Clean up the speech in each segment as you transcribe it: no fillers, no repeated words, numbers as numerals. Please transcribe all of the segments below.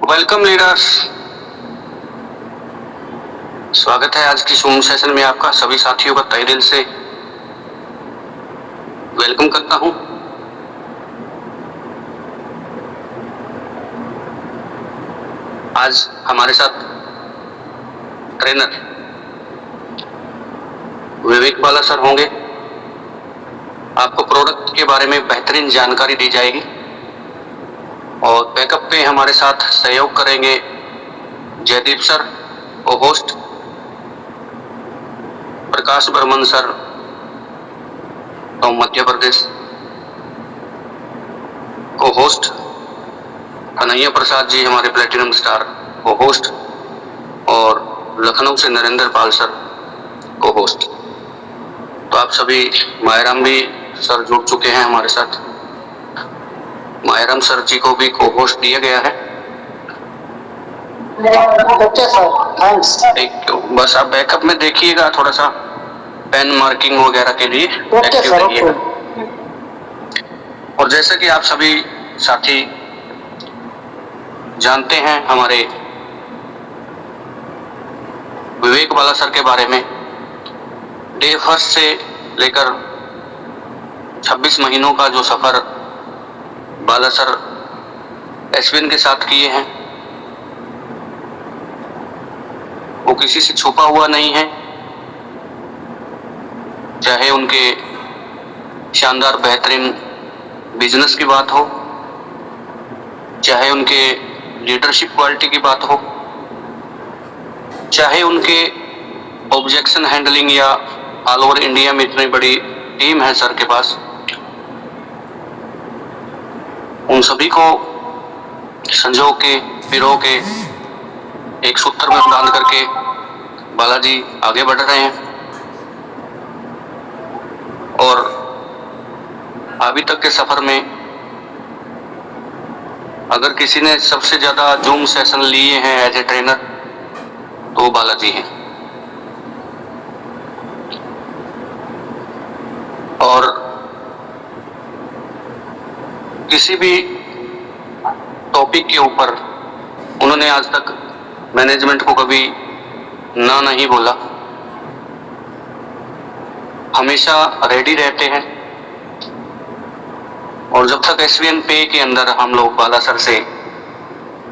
Welcome leaders. स्वागत है आज की जूम सेशन में। आपका सभी साथियों का तहे दिल से वेलकम करता हूं। आज हमारे साथ ट्रेनर विवेक बाला सर होंगे। आपको प्रोडक्ट के बारे में बेहतरीन जानकारी दी जाएगी और बैकअप पे हमारे साथ सहयोग करेंगे जयदीप सर और host Prakash Barman sir from Madhya Pradesh, cohost Kanhaiya Prasad ji हमारे प्लेटिनम स्टार को होस्ट, और लखनऊ से नरेंद्र पाल सर को होस्ट। तो आप सभी, मायराम भी सर जुड़ चुके हैं हमारे साथ। मायराम सर जी को भी को होस्ट दिया गया है। Okay sir, thanks. बस आप बैकअप में देखिएगा, थोड़ा सा पेन मार्किंग वगैरह के लिए एक्टिव रहिएगा। और जैसा कि आप सभी साथी जानते हैं हमारे विवेक बाला सर के बारे में, डे फर्स्ट से लेकर 26 महीनों का जो सफर बाला सर एसवीएन के साथ किए हैं वो किसी से छुपा हुआ नहीं है। चाहे उनके शानदार बेहतरीन बिजनेस की बात हो, चाहे उनके लीडरशिप क्वालिटी की बात हो, चाहे उनके ऑब्जेक्शन हैंडलिंग, या ऑल ओवर इंडिया में इतनी बड़ी टीम है सर के पास, उन सभी को संजो के, पिरो के एक सूत्र में बांध करके बालाजी आगे बढ़ रहे हैं। और अभी तक के सफर में अगर किसी ने सबसे ज्यादा जूम सेशन लिए हैं एज ए ट्रेनर तो वो बालाजी हैं। और किसी भी टॉपिक के ऊपर उन्होंने आज तक मैनेजमेंट को कभी ना नहीं बोला, हमेशा रेडी रहते हैं। और जब तक एसवीएन पे के अंदर हम लोग बाला सर से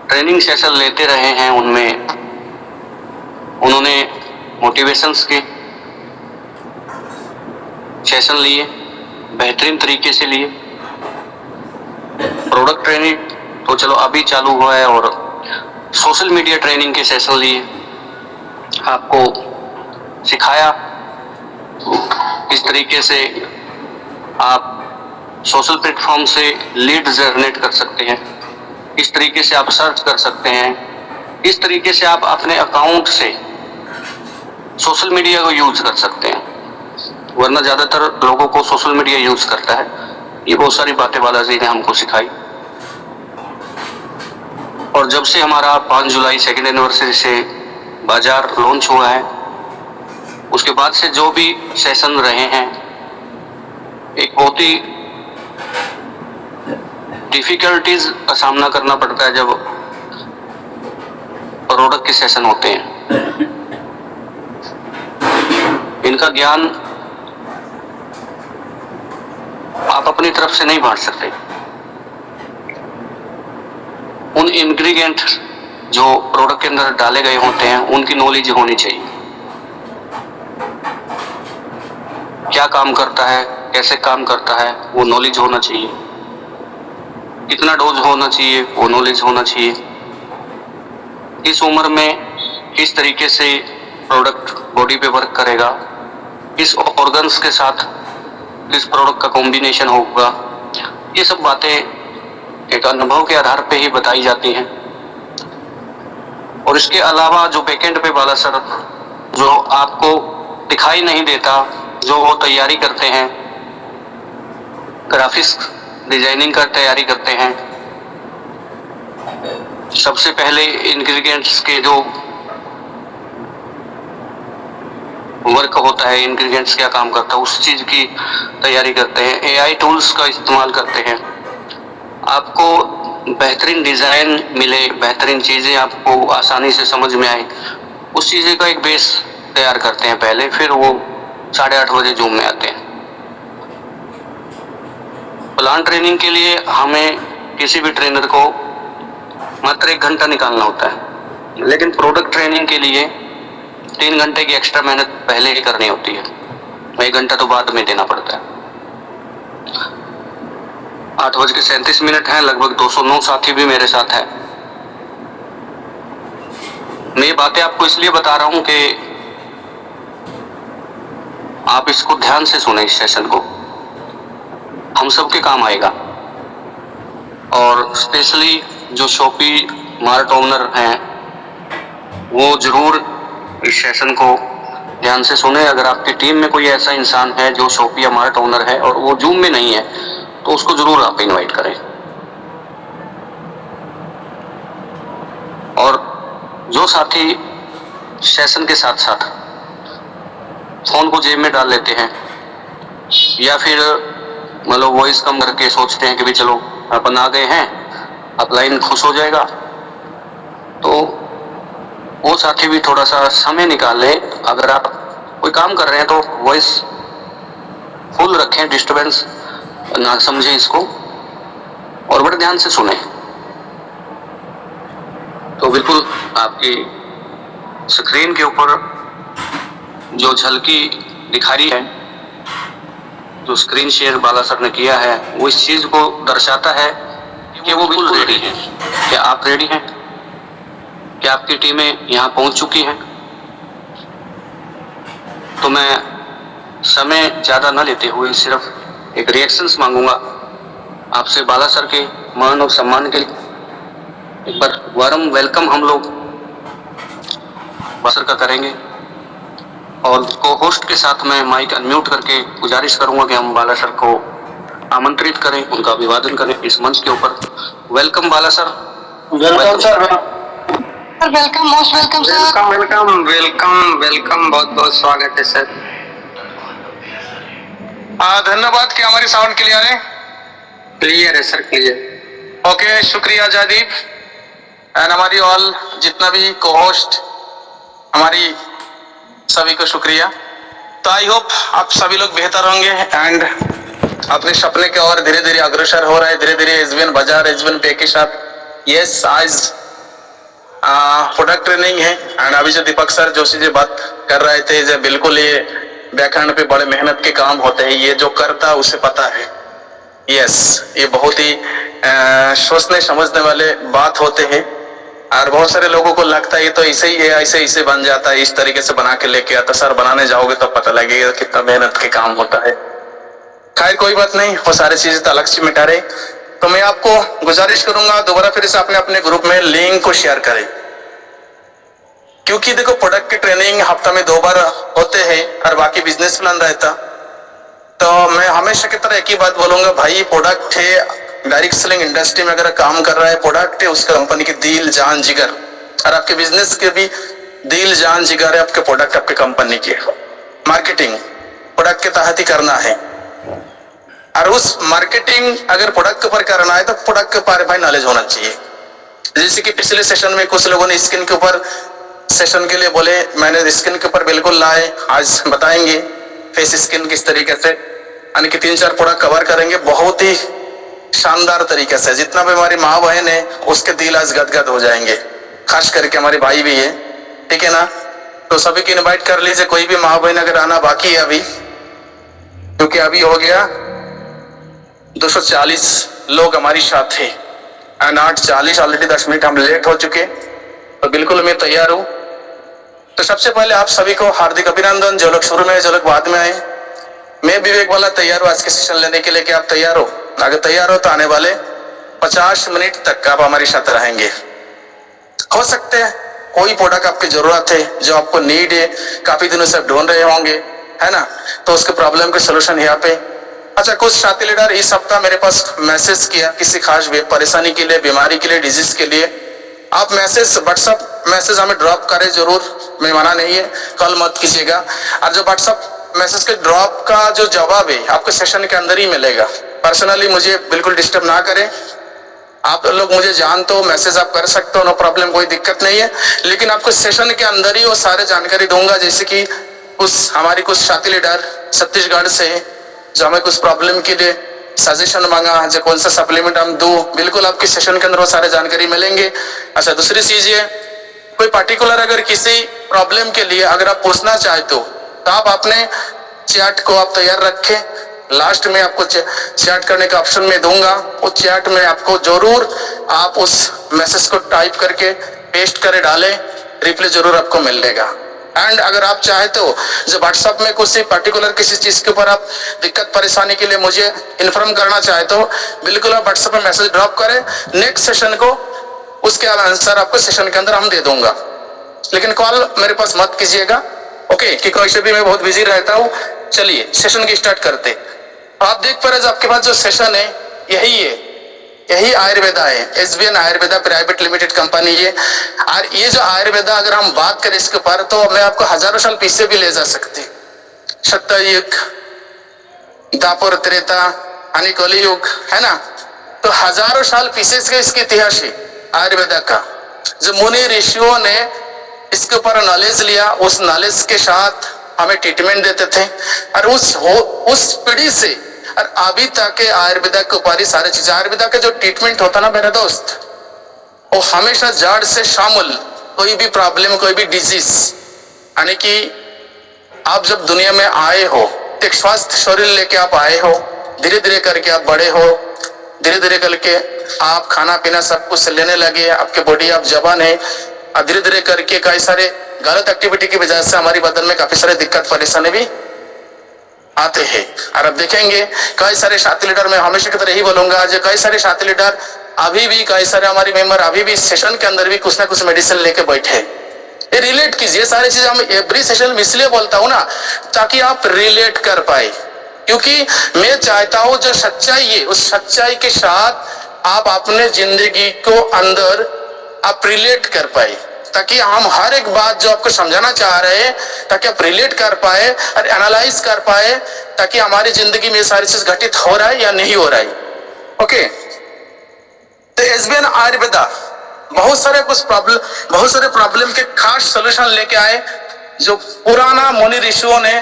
ट्रेनिंग सेशन लेते रहे हैं, उनमें उन्होंने मोटिवेशंस के सेशन लिए, बेहतरीन तरीके से लिए। प्रोडक्ट ट्रेनिंग तो चलो अभी चालू हुआ है, और सोशल मीडिया ट्रेनिंग के सेशन लिए, आपको सिखाया किस तरीके से आप सोशल प्लेटफॉर्म से लीड जनरेट कर सकते हैं, किस तरीके से आप सर्च कर सकते हैं, किस तरीके से आप अपने अकाउंट से सोशल मीडिया को यूज कर सकते हैं। वरना ज्यादातर लोगों को सोशल मीडिया यूज करता है। ये बहुत सारी बातें बालाजी ने हमको सिखाई। और जब से हमारा 5 जुलाई सेकेंड एनिवर्सरी से बाजार लॉन्च हुआ है, उसके बाद से जो भी सेशन रहे हैं, एक बहुत ही डिफिकल्टीज का सामना करना पड़ता है जब प्रोडक्ट के सेशन होते हैं। इनका ज्ञान आप अपनी तरफ से नहीं बांट सकते। उन इंग्रेडिएंट जो प्रोडक्ट के अंदर डाले गए होते हैं उनकी नॉलेज होनी चाहिए। क्या काम करता है, कैसे काम करता है, वो नॉलेज होना चाहिए। कितना डोज होना चाहिए, वो नॉलेज होना चाहिए। इस उम्र में किस तरीके से प्रोडक्ट बॉडी पे वर्क करेगा, किस ऑर्गन्स के साथ किस प्रोडक्ट का कॉम्बिनेशन होगा, ये सब बातें एक अनुभव के आधार पे ही बताई जाती हैं। और इसके अलावा जो बैकएंड पे बाला सर जो आपको दिखाई नहीं देता, जो वो तैयारी करते हैं, ग्राफिक्स डिजाइनिंग का तैयारी करते हैं। सबसे पहले इंग्रेडिएंट्स के जो वर्क होता है, इंग्रेडिएंट्स क्या काम करता है, उस चीज की तैयारी करते हैं। एआई टूल्स का इस्तेमाल करते हैं। आपको बेहतरीन डिज़ाइन मिले, बेहतरीन चीज़ें आपको आसानी से समझ में आए, उस चीज़ें का एक बेस तैयार करते हैं पहले, फिर वो 8:30 बजे जूम में आते हैं। प्लान ट्रेनिंग के लिए हमें किसी भी ट्रेनर को मात्र 1 घंटा निकालना होता है, लेकिन प्रोडक्ट ट्रेनिंग के लिए 3 घंटे की एक्स्ट्रा मेहनत पहले ही करनी होती है, 1 घंटा तो बाद में देना पड़ता है। 8:37 हैं, लगभग 209 साथी भी मेरे साथ है। मैं ये बातें आपको इसलिए बता रहा हूं कि आप इसको ध्यान से सुने, इस सेशन को, हम सबके काम आएगा। और स्पेशली जो शॉपी मार्ट ओनर हैं, वो जरूर इस सेशन को ध्यान से सुने। अगर आपकी टीम में कोई ऐसा इंसान है जो शॉपी या मार्ट ओनर है और वो जूम में नहीं है, तो उसको जरूर आप इनवाइट करें। और जो साथी सेशन के साथ साथ फोन को जेब में डाल लेते हैं या फिर मतलब वॉइस कम करके सोचते हैं कि भी चलो अपन आ गए हैं, अपलाइन खुश हो जाएगा, तो वो साथी भी थोड़ा सा समय निकाल ले। अगर आप कोई काम कर रहे हैं तो वॉइस फुल रखें, डिस्टरबेंस ना समझें इसको, और बड़े ध्यान से सुने। तो बिल्कुल आपकी स्क्रीन के ऊपर जो झलकी दिखा रही है, जो स्क्रीन शेयर बाला सर ने किया है, वो इस चीज को दर्शाता है कि वो बिल्कुल रेडी हैं। क्या आप रेडी हैं? क्या आपकी टीमें यहाँ पहुंच चुकी हैं? तो मैं समय ज्यादा न लेते हुए सिर्फ एक रिएक्शंस मांगूंगा आपसे। बाला सर के मान और सम्मान के लिए एक बार वार्म वेलकम हम लोग बाला सर का करेंगे। और को होस्ट के साथ मैं माइक अनम्यूट करके गुजारिश करूंगा कि हम बाला सर को आमंत्रित करें, उनका अभिवादन करें इस मंच के ऊपर। Welcome Bala sir. Welcome sir. Welcome, most welcome sir. Welcome welcome welcome welcome, बहुत बहुत स्वागत है सर। धन्यवाद। क्या हमारी साउंड क्लियर है? क्लियर है सर, क्लियर। ओके, शुक्रिया जयदीप एंड हमारी ऑल जितना भी को होस्ट, हमारी सभी को शुक्रिया। तो आई होप आप सभी लोग बेहतर होंगे एंड अपने सपने के और धीरे धीरे अग्रसर हो रहे हैं। धीरे धीरे एसबीएन बाजार, एसबीएन पे के साथ यस आज प्रोडक्ट ट्रेनिंग है। एंड अभी जो दीपक सर जोशी जी बात कर रहे थे, जो बिल्कुल ये व्याकरण पे बड़े मेहनत के काम होते हैं, ये जो करता उसे पता है। यस, ये बहुत ही सोचने समझने वाले बात होते हैं। और बहुत सारे लोगों को लगता है ये तो ऐसे ही है, ऐसे ऐसे बन जाता है, इस तरीके से बना के लेके आता। सर बनाने जाओगे तो पता लगेगा कितना मेहनत के काम होता है। खैर कोई बात नहीं, वो सारी चीजें तो अलग से मिटा रहे। तो मैं आपको गुजारिश करूंगा दोबारा फिर से अपने अपने ग्रुप में लिंक को शेयर करें, क्योंकि देखो प्रोडक्ट की ट्रेनिंग हफ्ता में 2 बार होते हैं और बाकी बिजनेस प्लान रहता। तो मैं हमेशा की तरह एक ही बात बोलूंगा, भाई प्रोडक्ट है, डायरेक्ट सेलिंग इंडस्ट्री में अगर काम कर रहा है, प्रोडक्ट है उस कंपनी की दिल जान जिगर, और आपके बिजनेस के भी दिल जान जिगर है आपके प्रोडक्ट, आपके कंपनी की मार्केटिंग प्रोडक्ट के तहत ही करना है। और उस मार्केटिंग अगर प्रोडक्ट के ऊपर करना है तो प्रोडक्ट के ऊपर भाई नॉलेज होना चाहिए। जैसे कि पिछले सेशन में कुछ लोगों ने स्किन के ऊपर सेशन के लिए बोले, मैंने स्किन के ऊपर बिल्कुल लाए, आज बताएंगे फेस स्किन किस तरीके से, यानी कि 3-4 प्रोडक्ट कवर करेंगे बहुत ही शानदार तरीके से। जितना भी हमारी माँ बहन है उसके दिल आज गदगद हो जाएंगे, खास करके हमारे भाई भी है, ठीक है ना। तो सभी को इनवाइट कर लीजिए, कोई भी माँ बहन अगर आना बाकी है अभी, क्योंकि अभी हो गया 240 लोग हमारी साथ है एंड 8:40 ऑलरेडी 10 मिनट हम लेट हो चुके। तो बिल्कुल मैं तैयार हूँ। तो सबसे पहले आप सभी को हार्दिक अभिनंदन, जो लोग शुरू में जो लोग बाद में आए। मैं विवेक वाला तैयार हूँ आज के सेशन लेने के लिए। क्या आप तैयार हो? अगर तैयार हो तो आने वाले 50 मिनट तक आप हमारे साथ रहेंगे। हो सकते हैं कोई प्रोडक्ट आपकी जरूरत है, जो आपको नीड है, काफी दिनों से आप ढूंढ रहे होंगे, है ना, तो उसके प्रॉब्लम के सोल्यूशन यहाँ पे। अच्छा, कुछ साथी लीडर इस हफ्ता मेरे पास मैसेज किया किसी खास परेशानी के लिए, बीमारी के लिए, डिजीज के लिए। आप मैसेज व्हाट्सएप मैसेज हमें ड्रॉप करें जरूर, मैं मना नहीं है, कॉल मत कीजिएगा। और जो व्हाट्सएप मैसेज के ड्रॉप का जो जवाब है आपको सेशन के अंदर ही मिलेगा। पर्सनली मुझे बिल्कुल डिस्टर्ब ना करें, आप लोग मुझे जानते हो, मैसेज आप कर सकते हो, नो प्रॉब्लम, कोई दिक्कत नहीं है। लेकिन आपको सेशन के अंदर ही वो सारे जानकारी दूंगा, जैसे कि हमारी कुछ साथी लीडर छत्तीसगढ़ से जो हमें कुछ प्रॉब्लम के लिए सजेशन मांगा, जो कौन सा सप्लीमेंट हम दूं, बिल्कुल आपके सेशन के अंदर वो सारे जानकारी मिलेंगे। अच्छा, दूसरी चीज ये, कोई पर्टिकुलर अगर किसी प्रॉब्लम के लिए अगर आप पूछना चाहते हो तो आप अपने चैट को आप तैयार रखें। लास्ट में आपको चैट करने का ऑप्शन में दूंगा, उस चैट में आपको जरूर आप उस मैसेज को टाइप करके पेस्ट करे डालें, रिप्लाई जरूर आपको मिलेगा। एंड अगर आप चाहते हो जो व्हाट्सएप में किसी पर्टिकुलर किसी चीज के ऊपर आप दिक्कत परेशानी के लिए मुझे इन्फॉर्म करना चाहते हो, बिल्कुल आप व्हाट्सएप में मैसेज ड्रॉप करें, नेक्स्ट सेशन को उसके आंसर आपको सेशन के अंदर हम दे दूंगा। लेकिन कॉल मेरे पास मत कीजिएगा, ओके, क्योंकि वैसे भी मैं बहुत बिजी रहता हूँ। चलिए सेशन की स्टार्ट करते। आप देख पा रहे आपके पास जो सेशन है यही है, यही आयुर्वेदा है, SBN Ayurveda private limited company है। और ये जो आयुर्वेदा अगर हम बात करें इसके ऊपर तो मैं आपको हजारों साल पीछे भी ले जा सकती, सत्ययुग, दापर, त्रेता, कली युग, है ना। तो हजारों साल पीछे से इसके इतिहास है आयुर्वेदा का। जो मुनि ऋषियों ने इसके ऊपर नॉलेज लिया, उस नॉलेज के साथ हमें ट्रीटमेंट देते थे, और उस पीढ़ी से और अभी तक के आयुर्वेदा के ऊपर ही सारी चीजें। आयुर्वेदा का जो ट्रीटमेंट होता ना मेरे दोस्त, वो हमेशा जड़ से शामिल, कोई भी प्रॉब्लम, कोई भी डिजीज, यानी कि आप जब दुनिया में आए हो एक स्वस्थ शरीर लेके आप आए हो, धीरे धीरे करके आप बड़े हो, धीरे धीरे करके आप खाना पीना सब कुछ लेने लगे, आपके बॉडी आप जवान है, और धीरे धीरे करके कई सारे गलत एक्टिविटी की वजह से हमारी बदन में काफी सारे दिक्कत परेशानी भी आते हैं। और अब देखेंगे कई सारे साथी लीडर, मैं हमेशा की तरह यही बोलूंगा, जो कई सारे साथी लीडर अभी भी, कई सारे हमारे मेंबर अभी भी सेशन के अंदर भी कुछ ना कुछ मेडिसिन लेके बैठे। ये रिलेट कीजिए, सारी चीजें हम एवरी सेशन में इसलिए बोलता हूं ना ताकि आप रिलेट कर पाए, क्योंकि मैं चाहता हूं जो सच्चाई है उस सच्चाई के साथ आप अपने जिंदगी को अंदर आप रिलेट कर पाए, ताकि हम हर एक बात जो आपको समझाना चाह रहे हैं ताकि आप रिलेट कर पाए और एनालाइज कर पाए, ताकि हमारी जिंदगी में सारी चीज घटित हो रहा है या नहीं हो रहा है। ओके, तो एसबीएन आयुर्वेदा बहुत सारे प्रॉब्लम के खास सोल्यूशन लेके आए। जो पुराना मुनि ऋषियों ने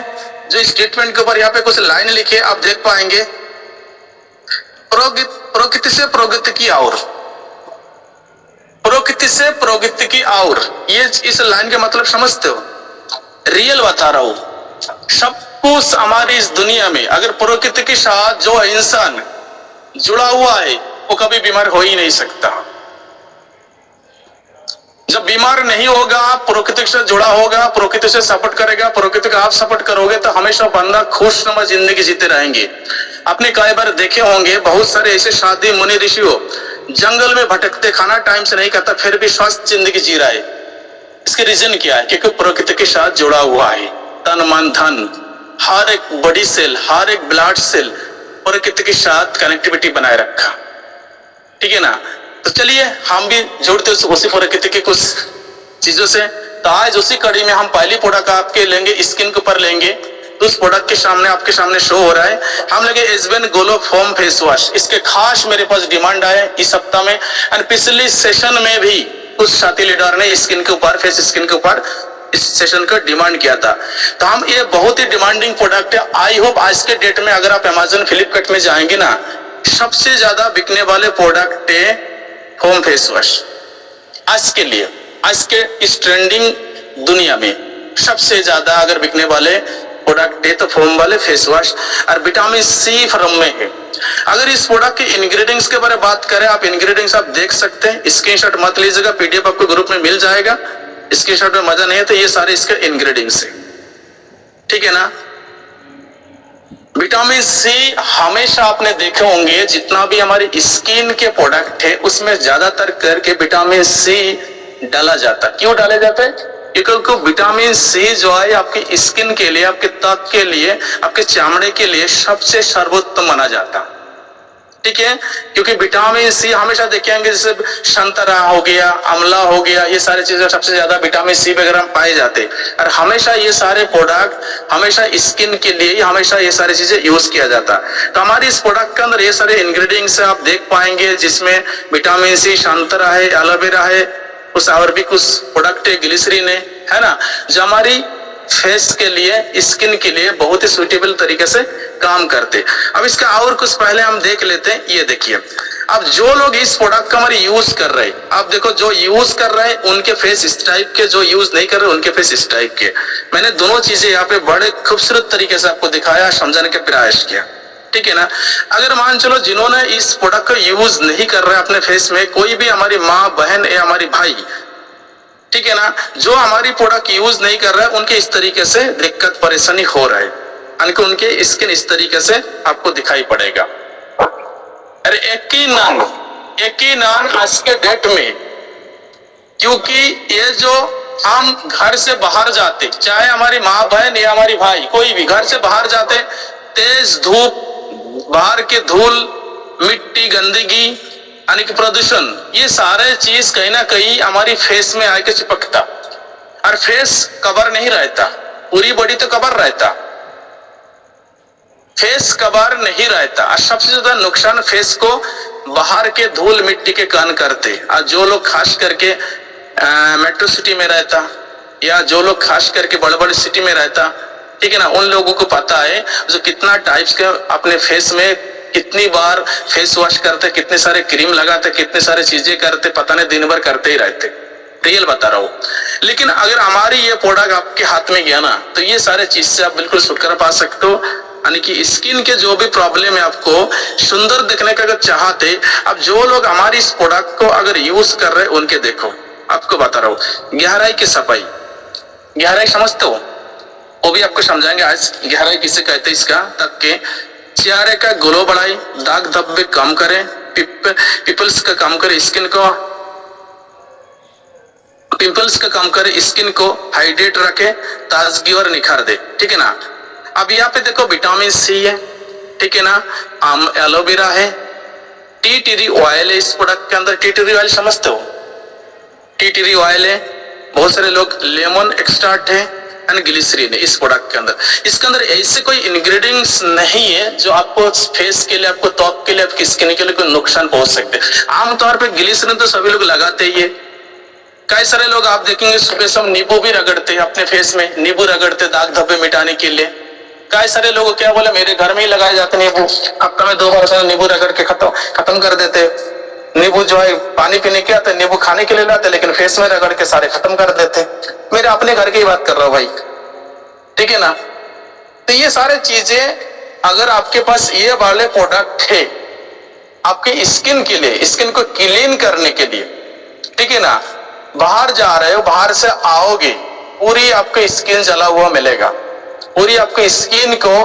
जो इस ट्रीटमेंट के ऊपर यहाँ पे कुछ लाइन लिखे, आप देख पाएंगे, प्रकृति से प्रगति की और, प्रकृति से प्रगति की और, ये इस लाइन के मतलब समझते हो? रियल बता रहा हूं, सब कुछ हमारी इस दुनिया में अगर प्रकृति के साथ जो इंसान जुड़ा हुआ है वो कभी बीमार हो ही नहीं सकता। जब बीमार नहीं होगा, प्रकृति से जुड़ा होगा, प्रकृति से सपोर्ट करेगा, प्रकृति का आप सपोर्ट करोगे तो हमेशा बंदा खुशनुमा जिंदगी जीते रहेंगे। आपने कई बार देखे होंगे बहुत सारे ऐसे साधु मुनि ऋषियों जंगल में भटकते, खाना टाइम से नहीं खाता, फिर भी स्वस्थ जिंदगी जी रहा है। इसके रीजन क्या है? क्योंकि प्रकृति के साथ जुड़ा हुआ है, तन मन धन, हर एक बॉडी सेल, हर एक ब्लड सेल प्रकृति के साथ कनेक्टिविटी बनाए रखा, ठीक है ना। तो चलिए हम भी जुड़ते उसी प्रकृति के कुछ चीजों से। तो आज उसी कड़ी में हम पहली प्रोडक्ट आपके लेंगे, स्किन के ऊपर लेंगे। तो उस प्रोडक्ट के सामने आपके सामने शो हो रहा है, हम लेंगे SBN glow foam face wash. इसके खास मेरे पास डिमांड आए इस सप्ताह में, और पिछले सेशन में भी कुछ साथी लीडर ने स्किन के ऊपर, फेस स्किन के ऊपर इस सेशन का डिमांड किया था। तो हम ये बहुत ही डिमांडिंग प्रोडक्ट है। आई होप आज के डेट में अगर आप अमेजन फ्लिपकार्ट में जाएंगे ना, सबसे ज्यादा बिकने वाले प्रोडक्ट है होम फेस वॉश। आज के लिए, आज के इस ट्रेंडिंग दुनिया में सबसे ज्यादा अगर बिकने वाले प्रोडक्ट है तो फोम वाले फेस वॉश, और विटामिन सी फॉर्म में है। अगर इस प्रोडक्ट के इंग्रेडिएंट्स के बारे में बात करें, आप इंग्रेडिएंट्स आप देख सकते हैं, स्क्रीनशॉट मत लीजिएगा, पीडीएफ आपको ग्रुप में मिल जाएगा। स्क्रीनशॉट में मजा नहीं है तो ये सारे इसके इंग्रेडिएंट्स है, ठीक है ना। विटामिन सी हमेशा आपने देखे होंगे जितना भी हमारी स्किन के प्रोडक्ट है उसमें ज्यादातर करके विटामिन सी डाला जाता है। क्यों डाले जाते हैं? क्योंकि विटामिन सी जो है आपकी स्किन के लिए, आपके त्वचा के लिए, आपके चमड़े के लिए सबसे सर्वोत्तम माना जाता, ठीक है, क्योंकि विटामिन सी हमेशा देखेंगे जैसे संतरा हो गया, आंवला हो गया, ये सारी चीजें सबसे ज्यादा विटामिन सी वगैरह में पाए जाते हैं। और हमेशा ये सारे प्रोडक्ट हमेशा स्किन के लिए ही हमेशा ये सारी चीजें यूज किया जाता है। तो हमारी इस प्रोडक्ट के अंदर ये सारे इंग्रेडिएंट्स आप देख पाएंगे, जिसमें विटामिन सी, संतरा है, एलोवेरा है, कुछ और भी कुछ प्रोडक्ट है, ग्लिसरीन है ना, जो हमारी फेस के लिए, स्किन के लिए बहुत ही सुटेबल तरीके से काम करते। अब इसका और कुछ पहले हम देख लेते हैं। ये देखिए, अब जो लोग इस प्रोडक्ट का हमारे यूज कर रहे हैं, आप देखो जो यूज कर रहे हैं उनके फेस इस टाइप के, जो यूज नहीं कर रहे उनके फेस इस टाइप के। मैंने दोनों चीजें यहाँ पे बड़े खूबसूरत तरीके से आपको दिखाया, समझाने का प्रयास किया, ठीक है ना। अगर मान चलो जिन्होंने इस प्रोडक्ट का यूज नहीं कर रहे अपने फेस में, कोई भी हमारी माँ, बहन या हमारी भाई, ठीक है ना, जो हमारी प्रोडक्ट यूज नहीं कर रहा है, उनके इस तरीके से दिक्कत परेशानी हो रहा है, यानी कि उनके स्किन इस तरीके से आपको दिखाई पड़ेगा। अरे एक ही नाम आज के डेट में, क्योंकि ये जो हम घर से बाहर जाते, चाहे हमारी माँ बहन या हमारी भाई, कोई भी घर से बाहर जाते, तेज धूप, बाहर के धूल, मिट्टी, गंदगी, यानी कि प्रदूषण, ये सारे चीज कहीं ना कहीं हमारी फेस में आके चिपकता, और फेस कवर नहीं रहता, पूरी बॉडी तो कवर रहता, फेस कवर नहीं रहता। और सबसे ज्यादा नुकसान फेस को बाहर के धूल मिट्टी के कारण करते। और जो लोग खास करके मेट्रो सिटी में रहता, या जो लोग खास करके बड़े बड़े सिटी में रहता, ठीक है ना, उन लोगों को पता है जो कितना टाइप्स के अपने फेस में कितनी बार फेस वॉश करते, कितने सारे क्रीम लगाते, कितने सारे चीजें करते, पता नहीं दिन भर करते ही रहते, रियल बता रहा हूँ। लेकिन अगर हमारी ये प्रोडक्ट आपके हाथ में गया ना, तो ये सारे चीज से आप बिल्कुल छुटकारा पा सकते हो। यानी कि स्किन के जो भी प्रॉब्लम है, आपको सुंदर दिखने का अगर चाहते, अब जो लोग हमारी इस प्रोडक्ट को अगर यूज कर रहे हैं, उनके देखो, आपको बता रहा हूँ, गहराई की सफाई, गहराई समझते हो, वो भी आपको समझाएंगे आज गहराई किसे कहते हैं इसका, तक के चेहरे का ग्लो बढ़ाए, दाग धब्बे कम करे, पिंपल्स का कम करे, स्किन को पिंपल्स का कम करे, स्किन को हाइड्रेट रखे, ताजगी और निखार दे, ठीक है ना। अब यहाँ पे देखो विटामिन सी है, ठीक है ना, एलोवेरा है, टी ट्री ऑयल है इस प्रोडक्ट के अंदर। टी ट्री ऑयल समझते हो, टी ट्री ऑयल है, बहुत सारे लोग लेमन एक्सट्रैक्ट है, एंड ग्लिसरीन है इस प्रोडक्ट के अंदर। इसके अंदर ऐसे कोई इंग्रेडिएंट्स नहीं है जो आपको फेस के लिए, आपको त्वचा के लिए, आपकी स्किन के लिए कोई नुकसान पहुंच सकते। आमतौर पे ग्लिसरीन तो सभी लोग लगाते ही है। कई सारे लोग आप देखेंगे सुबह शाम नींबू भी रगड़ते हैं अपने फेस में, नींबू रगड़ते दाग धब्बे मिटाने के लिए। कई सारे लोग क्या बोले, मेरे घर में ही लगाए जाते नींबू, हफ्ता में 2 बार नींबू रगड़ के खत्म कर देते। नींबू जो है पानी पीने के आते, नींबू खाने के लिए लाते, लेकिन फेस में रगड़ के सारे खत्म कर देते। मेरे अपने घर की बात कर रहा हूँ भाई, ठीक है ना। तो ये सारे चीजें अगर आपके पास ये वाले प्रोडक्ट है आपके स्किन के लिए, स्किन को क्लीन करने के लिए, ठीक है ना, बाहर जा रहे हो, बाहर से आओगे, पूरी आपकी स्किन जला हुआ मिलेगा, पूरी आपकी स्किन को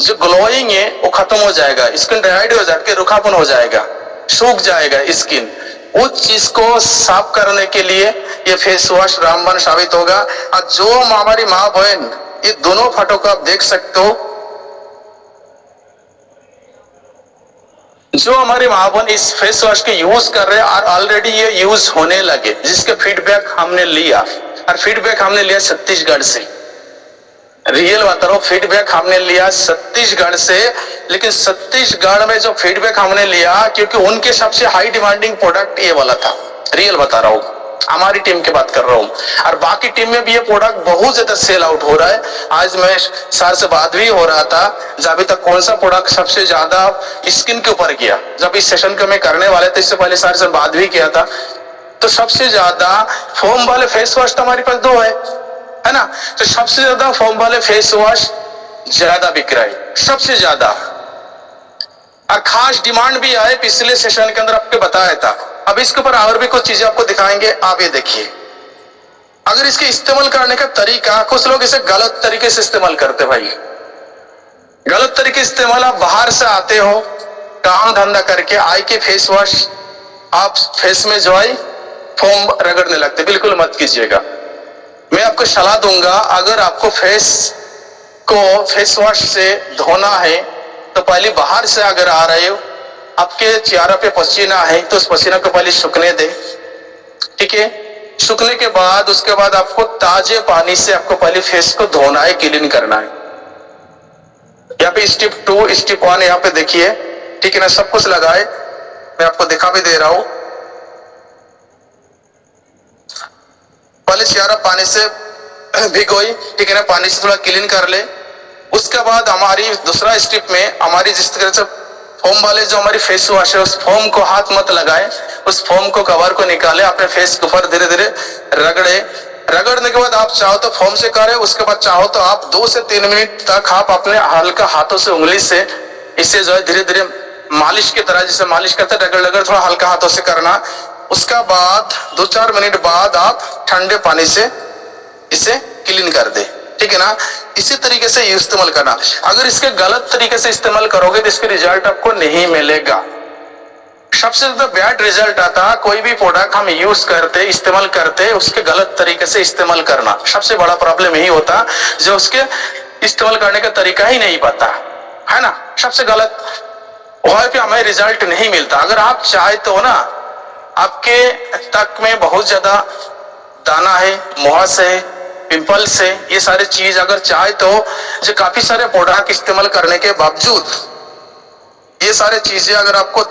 जो ग्लोइंग है वो खत्म हो जाएगा, स्किन ड्राइड हो जाएगा, रूखापन हो जाएगा, सूख जाएगा स्किन। उस चीज को साफ करने के लिए ये फेस वॉश रामबाण साबित होगा। और जो हमारी माँ बहन, ये दोनों फोटो को आप देख सकते हो, जो हमारे माँ बहन इस फेस वॉश के यूज कर रहे हैं और ऑलरेडी ये यूज होने लगे, जिसके फीडबैक हमने लिया, और फीडबैक हमने लिया छत्तीसगढ़ से, रियल बता रहा हूँ, फीडबैक हमने लिया छत्तीसगढ़ से। लेकिन छत्तीसगढ़ में जो फीडबैक हमने लिया, क्योंकि उनके सबसे हाई डिमांडिंग प्रोडक्ट ये वाला था, रियल बता रहा हूँ, हमारी टीम की बात कर रहा हूँ। और बाकी टीम में भी ये प्रोडक्ट बहुत ज्यादा सेल आउट हो रहा है। आज मैं सर से बात भी हो रहा था, जब अभी तक कौन सा प्रोडक्ट सबसे ज्यादा स्किन के ऊपर किया, जब इस सेशन को मैं करने वाले थे, इससे पहले सर से बात भी किया था, तो सबसे ज्यादा फोम वाले फेस वॉश तो हमारे पास 2 है ना। तो सबसे ज्यादा फोम वाले फेस वॉश ज्यादा बिक रहा है, सबसे ज्यादा। और खास डिमांड भी आए, पिछले सेशन के अंदर आपको बताया था। अब इसके ऊपर और भी कुछ चीजें आपको दिखाएंगे, आप ये देखिए। अगर इसके इस्तेमाल करने का तरीका, कुछ लोग इसे गलत तरीके से इस्तेमाल करते भाई, गलत तरीके से इस्तेमाल। आप बाहर से आते हो काम धंधा करके, आए के फेस वॉश आप फेस में जो है फोम रगड़ने लगते, बिल्कुल मत कीजिएगा। मैं आपको सलाह दूंगा, अगर आपको फेस को फेस वॉश से धोना है तो पहले बाहर से अगर आ रहे हो, आपके चेहरा पे पसीना है तो उस पसीना को पहले सूखने दे, ठीक है। सूखने के बाद उसके बाद आपको ताजे पानी से आपको पहले फेस को धोना है, क्लीन करना है। यहाँ पे स्टेप 2 स्टेप 1 यहाँ पे देखिए, ठीक है ना, सब कुछ लगाए, मैं आपको दिखा भी दे रहा हूं। पहले चेहरा पानी से भिगोई, ठीक है ना, पानी से थोड़ा क्लीन कर ले। उसके बाद हमारी दूसरा स्टेप में हमारी जिस तरह से फोम वाले जो हमारी फेस वॉश है, उस फोम को हाथ मत लगाए, उस फोम को कवर को निकाले, अपने फेस के ऊपर धीरे धीरे रगड़े। रगड़ने के बाद आप चाहो तो फोम से करें, उसके बाद चाहो तो आप 2 से 3 मिनट तक आप अपने हल्का हाथों से उंगली से इसे जो है धीरे धीरे मालिश की तरह, जैसे मालिश करते रगड़ रगड़ थोड़ा हल्का हाथों से करना। उसका बाद 2-4 मिनट बाद आप ठंडे पानी से इसे क्लीन कर दे, ठीक है ना। इसी तरीके से इस्तेमाल करना। अगर इसके गलत तरीके से इस्तेमाल करोगे तो इसके रिजल्ट आपको नहीं मिलेगा। सबसे ज्यादा बैड रिजल्ट आता, कोई भी प्रोडक्ट हम यूज करते इस्तेमाल करते उसके गलत तरीके से इस्तेमाल करना, सबसे बड़ा प्रॉब्लम यही होता, जो उसके इस्तेमाल करने का तरीका ही नहीं पता है ना, सबसे गलत वहां पे हमें रिजल्ट नहीं मिलता। अगर आप चाहे तो ना, आपके तक में बहुत ज्यादा दाना है, मुहास है, पिंपल्स है, ये सारी चीज अगर चाहे तो जो काफी सारे प्रोडक्ट इस्तेमाल करने के बावजूद ये सारे चीजें अगर आपको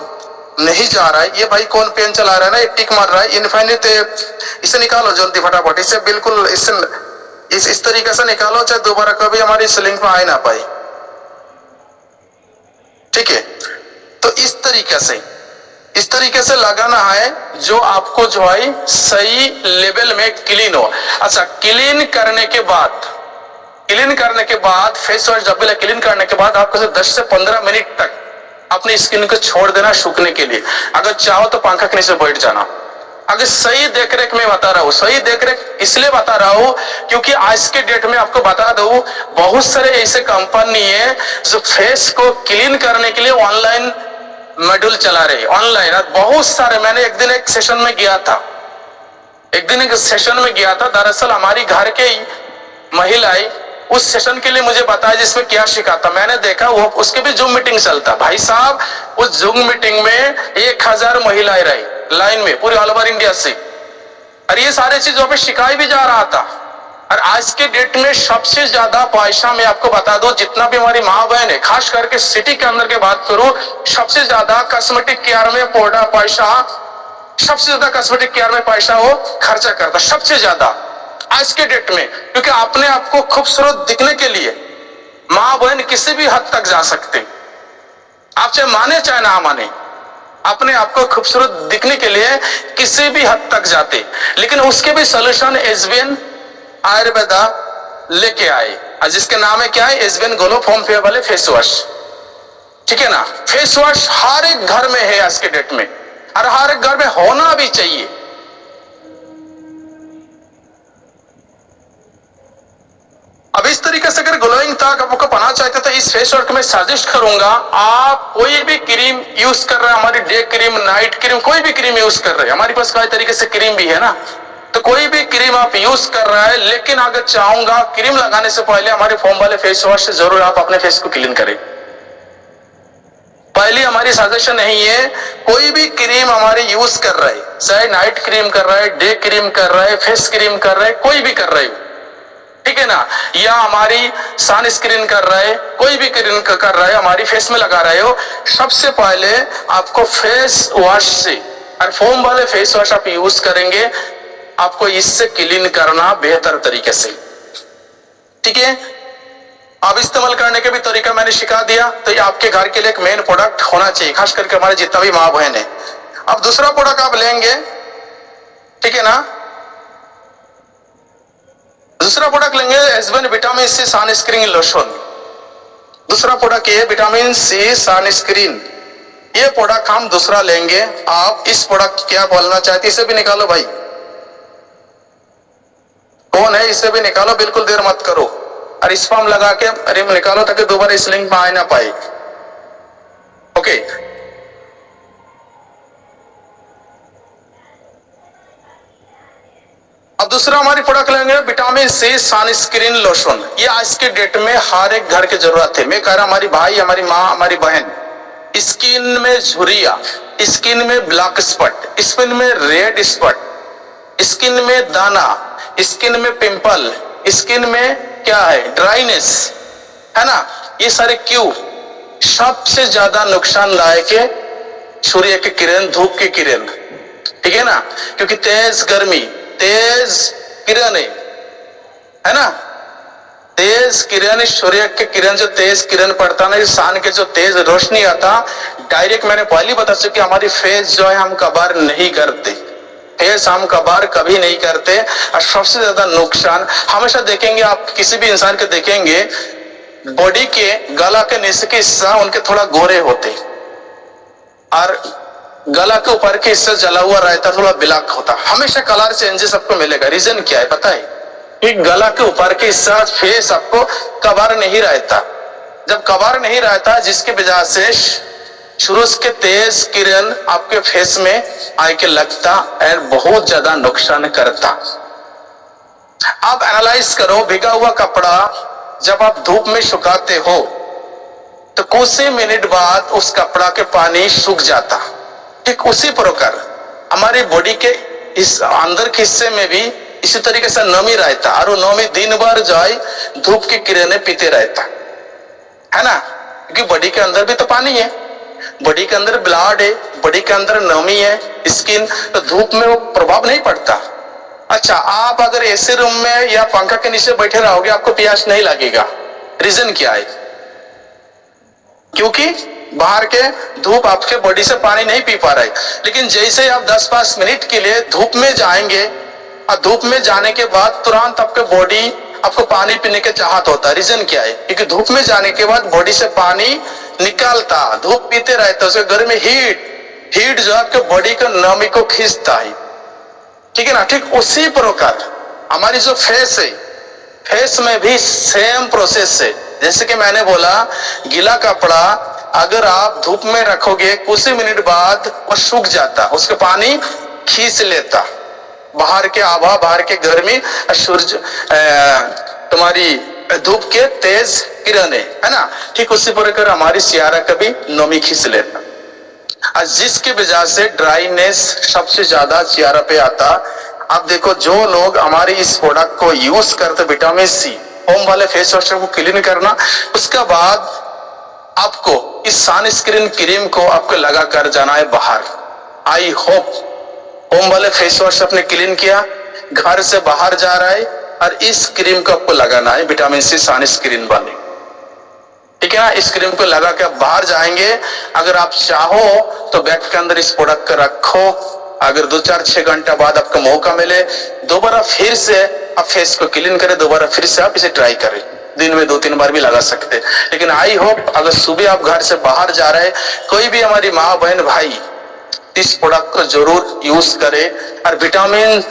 नहीं जा रहा है, ये भाई कौन पेन चला रहा है ना, ये टिक मार रहा है, इनफाइनाइट, इसे निकालो जल्दी फटाफट, इसे बिल्कुल इस तरीके से निकालो, चाहे दोबारा कभी हमारी इस लिंक में आ ना पाए, ठीक है। तो इस तरीके से लगाना है जो आपको जो है सही लेवल में क्लीन हो। अच्छा, क्लीन करने के बाद फेस वॉश जब भी क्लीन करने के बाद आपको 10 से 15 मिनट तक अपनी स्किन को छोड़ देना सूखने के लिए। अगर चाहो तो पंखा के नीचे बैठ जाना। अगर सही देखरेख में बता रहा हूँ, सही देखरेख इसलिए बता रहा हूँ क्योंकि आज के डेट में आपको बता दूं, बहुत सारे ऐसे कंपनी है जो फेस को क्लीन करने के लिए ऑनलाइन मॉड्यूल चला रहे, ऑनलाइन बहुत सारे। मैंने एक दिन एक सेशन में गया था, दरअसल हमारी घर के महिलाएं उस सेशन के लिए मुझे बताया जिसमें क्या सिखाता। मैंने देखा वो उसके भी जूम मीटिंग चलता, भाई साहब उस जूम मीटिंग में 1000 महिलाएं रही लाइन में, पूरे ऑल ओवर इंडिया से, और ये सारे चीजों पे सिखाई भी जा रहा था। और आज के डेट में सबसे ज्यादा पैसा मैं आपको बता दूं, जितना भी हमारी माँ बहन है, खास करके सिटी के अंदर की बात करूं, सबसे ज्यादा कॉस्मेटिक केयर में सबसे ज्यादा कॉस्मेटिक केयर में पैसा वो खर्चा करता, सबसे ज्यादा आज के डेट में। क्योंकि अपने आप को खूबसूरत दिखने के लिए माँ बहन किसी भी हद तक जा सकते, आप चाहे माने चाहे ना माने, अपने आप को खूबसूरत दिखने के लिए किसी भी हद तक जाते। लेकिन उसके भी सोल्यूशन एसबीएन आयुर्वेदा लेके आए, जिसके नाम है क्या है, एसबीएन ग्लो फोम फेयर वाले फेस वॉश, ठीक है ना। फेस वॉश हर एक घर में है आज के डेट में, और हर एक घर में होना भी चाहिए। अब इस तरीके से अगर ग्लोइंग तक आपको पाना चाहते तो इस फेस वॉश में सजेस्ट करूंगा, आप कोई भी क्रीम यूज कर रहे हैं, हमारी डे क्रीम, नाइट क्रीम, कोई भी क्रीम यूज कर रहे हैं, हमारे पास कई तरीके से क्रीम भी है ना, तो कोई भी क्रीम आप यूज कर रहा है। लेकिन अगर चाहूंगा क्रीम लगाने से पहले हमारे फोम वाले फेस वॉश से जरूर आप अपने फेस को क्लीन करें। पहली हमारी सजेशन नहीं है, कोई भी क्रीम हमारे यूज कर रहा है, चाहे नाइट क्रीम कर रहा है, डे क्रीम कर रहा है, फेस क्रीम कर रहा है, कोई भी कर रहा है, ठीक है ना, या हमारी सनस्क्रीन कर रहा है, कोई भी क्रीम कर रहा है, हमारी फेस में लगा रहे हो, सबसे पहले आपको फेस वॉश से, और फोम वाले फेस वॉश आप यूज करेंगे, आपको इससे क्लीन करना बेहतर तरीके से, ठीक है। अब इस्तेमाल करने का भी तरीका मैंने सिखा दिया, तो ये आपके घर के लिए एक मेन प्रोडक्ट होना चाहिए, खास करके हमारे जितना भी माँ बहन है। अब दूसरा प्रोडक्ट आप लेंगे, ठीक है ना, दूसरा प्रोडक्ट लेंगे SBN vitamin C sunscreen lotion. दूसरा प्रोडक्ट ये विटामिन सी सनस्क्रीन, ये प्रोडक्ट हम दूसरा लेंगे। आप इस प्रोडक्ट क्या बोलना चाहते, इसे भी निकालो भाई, कौन है, इसे भी निकालो, बिल्कुल देर मत करो, और इस फॉर्म लगा के रिम निकालो ताकि दोबारा इस लिंक में आ ना पाए, ओके। अब दूसरा हमारी प्रोडक्ट लेंगे विटामिन सी सनस्क्रीन लोशन। ये आज के डेट में हर एक घर की जरूरत है। मैं कह रहा हमारी भाई, हमारी माँ, हमारी बहन स्किन में झुर्रियां, स्किन में ब्लैक स्पॉट, स्किन में रेड स्पॉट, स्किन में दाना, स्किन में पिंपल, स्किन में क्या है ड्राइनेस, है ना। ये सारे क्यों? सबसे ज्यादा नुकसानदायक है सूर्य की किरण, धूप की किरण, ठीक है ना, क्योंकि तेज गर्मी, तेज किरण है ना, तेज किरण, सूर्य के किरण जो तेज किरण पड़ता ना, सन के जो तेज रोशनी आता, डायरेक्ट मैंने पहले बता चुकी हमारी फेस जो है हम कवर नहीं करते, फेस हम कवर कभी नहीं करते। और सबसे ज्यादा नुकसान हमेशा देखेंगे आप किसी भी इंसान के देखेंगे बॉडी के गला के नीचे के हिस्सा उनके थोड़ा गोरे होते और गला के ऊपर के हिस्सा जला हुआ रहता, थोड़ा ब्लैक होता, हमेशा कलर चेंजेस आपको मिलेगा। रीजन क्या है पता है? कि गला के ऊपर के हिस्सा फेस आपको कवर नहीं रहता, जब कवर नहीं रहता जिसकी वजह से सूरज के तेज किरण आपके फेस में आके लगता और बहुत ज्यादा नुकसान करता। आप एनालाइज करो, भीगा हुआ कपड़ा जब आप धूप में सुखाते हो तो कुछ ही मिनट बाद उस कपड़ा के पानी सूख जाता। ठीक उसी प्रकार हमारी बॉडी के इस अंदर के हिस्से में भी इसी तरीके से नमी रहता और वो नमी दिन भर जाए धूप की किरणें पीते रहता, है ना, क्योंकि बॉडी के अंदर भी तो पानी है, बॉडी के अंदर ब्लड है, बॉडी के अंदर नमी है, स्किन, तो धूप में वो प्रभाव नहीं पड़ता। अच्छा, आप अगर ऐसे रूम में या पंखा के नीचे बैठे रहोगे आपको प्यास नहीं लगेगा। रीजन क्या है? क्योंकि बाहर के धूप आपके बॉडी से पानी नहीं पी पा रहा है। लेकिन जैसे आप 10-5 मिनट के लिए धूप में जाएंगे और धूप में जाने के बाद तुरंत आपके बॉडी आपको पानी पीने के चाहत होता है। रीजन क्या है? क्योंकि धूप में जाने के बाद बॉडी से पानी निकालता, धूप पीते रहते, उसके घर में हीट जो आपके बॉडी का नमी को खींचता है, ठीक है ना। ठीक उसी प्रकार हमारी जो फेस है, फेस में भी सेम प्रोसेस है। जैसे कि मैंने बोला गीला कपड़ा अगर आप धूप में रखोगे कुछ ही मिनट बाद वो सूख जाता, उसके पानी खींच लेता, बाहर के आभा, बाहर के गर्मी, सूरज तुम्हारी धूप के तेज किरण है ना। ठीक उसी प्रकार हमारी सियारा का भी नमी खींच लेता, और जिसकी वजह से ड्राइनेस सबसे ज्यादा चेहरा पे आता। आप देखो जो लोग हमारे इस प्रोडक्ट को यूज करते, विटामिन सी होम वाले फेस वॉश को क्लीन करना, उसके बाद आपको इस सनस्क्रीन क्रीम को आपको लगा कर जाना है बाहर। आई होप होम वाले फेस वॉश आपने क्लीन किया, घर से बाहर जा रहा है और इस क्रीम को आपको लगाना है, विटामिन सी सनस्क्रीन वाले, ठीक है ना। इस क्रीम को लगा के आप बाहर जाएंगे। अगर आप चाहो तो बैग के अंदर इस प्रोडक्ट को रखो, अगर 2-4-6 घंटा बाद आपको मौका मिले दोबारा फिर से आप फेस को क्लीन करें, दोबारा फिर से आप इसे ट्राई करें, दिन में 2-3 बार भी लगा सकते हैं। लेकिन आई होप अगर सुबह आप घर से बाहर जा रहे, कोई भी हमारी माँ बहन भाई इस प्रोडक्ट को जरूर यूज करे। और विटामिन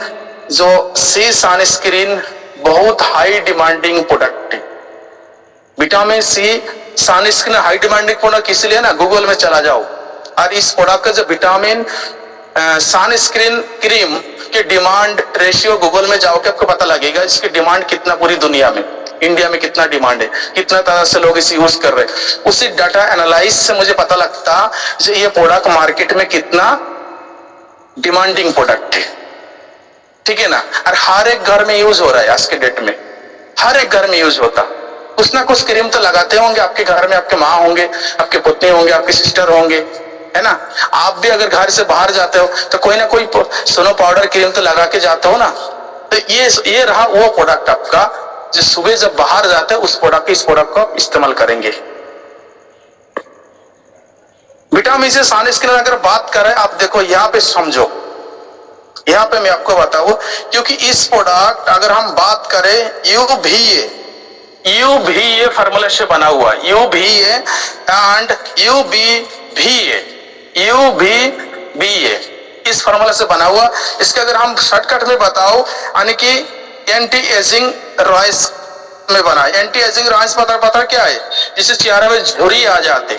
जो सी सनस्क्रीन बहुत हाई डिमांडिंग प्रोडक्ट है। Vitamin C sunscreen high demanding product इसलिए ना, गूगल में चला जाओ और इस प्रोडक्ट का जो विटामिन सनस्क्रीन क्रीम के डिमांड रेशियो गूगल में जाओ के आपको पता लगेगा इसकी डिमांड कितना पूरी दुनिया में, इंडिया में कितना डिमांड है, कितना तरह से लोग इसे यूज कर रहे हैं। उसी डाटा एनालाइज से मुझे पता लगता कि ये प्रोडक्ट मार्केट में कितना डिमांडिंग प्रोडक्ट है, ठीक है ना। और हर एक घर में यूज हो रहा है आज के डेट में, हर एक घर में यूज होता। कुछ ना कुछ क्रीम तो लगाते होंगे आपके घर में, आपके माँ होंगे, आपके पुतनी होंगे, आपके सिस्टर होंगे, है ना। आप भी अगर घर से बाहर जाते हो तो कोई ना कोई सोनो पाउडर क्रीम तो लगा के जाते हो ना। तो ये रहा वो प्रोडक्ट आपका, जो सुबह जब बाहर जाते हैं उस प्रोडक्ट, इस प्रोडक्ट को इस्तेमाल करेंगे। विटामिन सी सनस्क्रीन अगर बात करें, आप देखो यहाँ पे समझो, यहाँ पे मैं आपको बताऊं, क्योंकि इस प्रोडक्ट अगर हम बात करें UVA फार्मूला से बना हुआ, UVA एंड UVBA इस फार्मूला से बना हुआ। इसके अगर हम शॉर्टकट में बताओ यानी कि एंटी एजिंग रॉयस में बना है। एंटी एजिंग रॉयस पता क्या है? जिससे चेहरे में झुर्री आ जाते,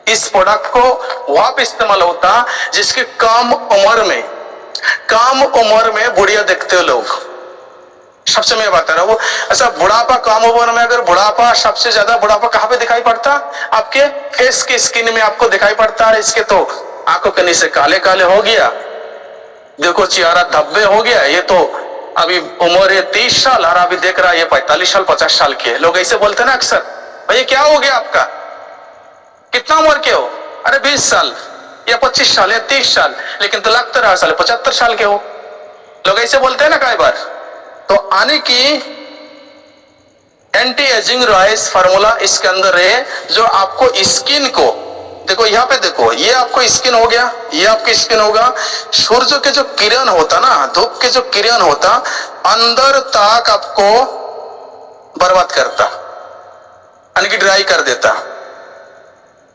इस प्रोडक्ट को वहां पे इस्तेमाल होता जिसके कम उम्र में बुढ़िया देखते हो लोग, सबसे मैं बता रहा हूँ। अच्छा, बुढ़ापा कम उम्र में, अगर बुढ़ापा, सबसे ज्यादा बुढ़ापा कहाँ पे दिखाई पड़ता? आपके फेस की स्किन में आपको दिखाई पड़ता है। इसके तो आंखों के नीचे काले काले हो गया, देखो चेहरा धब्बे हो गया। ये तो अभी उम्र है 30 साल और अभी देख रहा है ये 45 साल 50 साल के लोग ऐसे बोलते हैं ना अक्सर, भाई क्या हो गया आपका, कितना उम्र के हो? अरे 20 साल या 25 साल या 30 साल, लेकिन तो लगता रहा साल 75 साल के हो। लोग ऐसे बोलते हैं ना कई बार। तो आने की एंटी एजिंग रॉयस फार्मूला इसके अंदर है, जो आपको स्किन को, देखो यहाँ पे देखो, ये आपको स्किन हो गया, ये आपकी स्किन होगा। सूर्य के जो किरण होता ना, धूप के जो किरण होता, अंदर तक आपको बर्बाद करता, यानी कि ड्राई कर देता,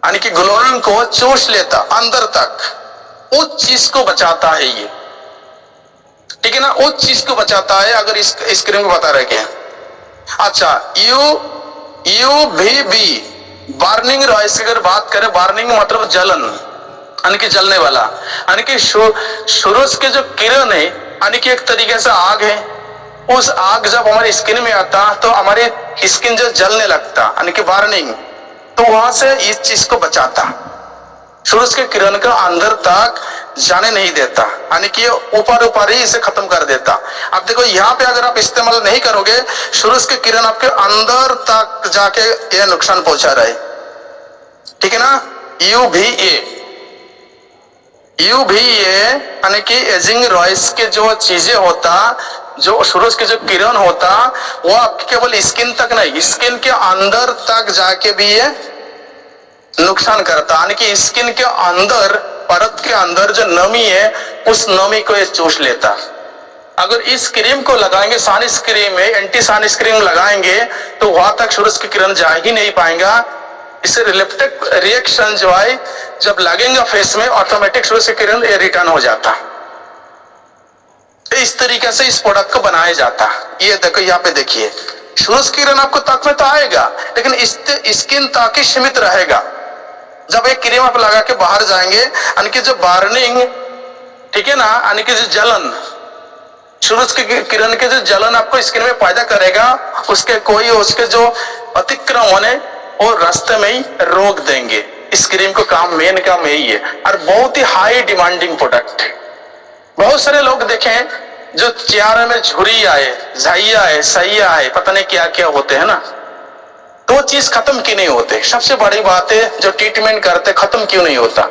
यानी कि ग्लोइंग को चूस लेता अंदर तक। उस चीज को बचाता है ये, ठीक है ना, उस चीज को बचाता है। अगर इस क्रीम को बता रहे क्या? अच्छा, UVB बर्निंग रॉयस की अगर बात करें, बर्निंग मतलब जलन, यानी कि जलने वाला, यानी कि सूरज के जो किरण है, यानी कि एक तरीके से आग है। उस आग जब हमारी स्किन में आता तो हमारी स्किन जो जलने लगता, यानी कि बर्निंग, तो वहां से इस चीज को बचाता, सूरज के किरण का अंदर तक जाने नहीं देता, यानी कि ऊपर ऊपर ही इसे खत्म कर देता। अब देखो यहाँ पे अगर आप इस्तेमाल नहीं करोगे, सूरज के किरण आपके अंदर तक जाके ये नुकसान पहुंचा रहे, ठीक है ना। UVA यानी कि एजिंग रॉयस के जो चीजें होता, जो सूरज के जो किरण होता, वो आपके केवल स्किन तक नहीं, स्किन के अंदर तक जाके भी ये नुकसान करता, यानी कि स्किन के अंदर, परत के अंदर जो नमी है, उस नमी को ये चूस लेता। अगर इस क्रीम को लगाएंगे, सानिस क्रीम है, एंटी सानिस क्रीम लगाएंगे, तो वहां तक सूरज की किरण जा ही नहीं पाएगा। इससे रिलेप्टिक रिएक्शन जो है, जब लगेगा फेस में, ऑटोमेटिक सूरज की किरण रिटर्न हो जाता। इस तरीके से इस प्रोडक्ट को बनाया जाता। ये देखो यहाँ पे देखिए, सूरज की किरण आपको तक में तो आएगा, लेकिन स्किन तक ही सीमित रहेगा। जब एक क्रीम आप लगा के बाहर जाएंगे, यानी कि जो बर्निंग, ठीक है ना, यानी कि जो जलन, सूरज की किरण के जो जलन आपको स्किन में पैदा करेगा, उसके जो अतिक्रम होने और रास्ते में ही रोक देंगे। इस क्रीम को मेन काम यही है, और बहुत ही हाई डिमांडिंग प्रोडक्ट है। बहुत सारे लोग देखें जो चेहरे में झुर्री आए, झाइया है, सैया है, पता नहीं क्या क्या होते हैं ना, तो चीज खत्म क्यों नहीं होते? सबसे बड़ी बात है, जो ट्रीटमेंट करते खत्म क्यों नहीं होता?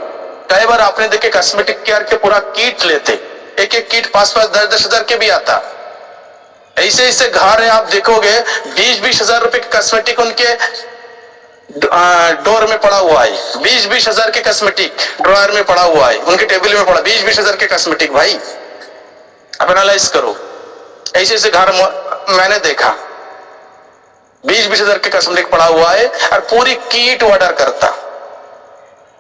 कई बार आपने देखे कॉस्मेटिक केयर के पूरा किट लेते, एक एक किट 5-5, 10-10 हजार के भी आता। ऐसे ऐसे घर है, आप देखोगे 20-20 हजार रुपए के कॉस्मेटिक उनके डोर में पड़ा हुआ है, 20-20 हजार के कॉस्मेटिक ड्रॉयर में पड़ा हुआ है, उनके टेबल में पड़ा 20-20 हजार के कॉस्मेटिक। भाई अब एनालाइज करो, ऐसे ऐसे घर मैंने देखा 20-20 हजार के कॉस्मेटिक पड़ा हुआ है, और पूरी किट ऑर्डर करता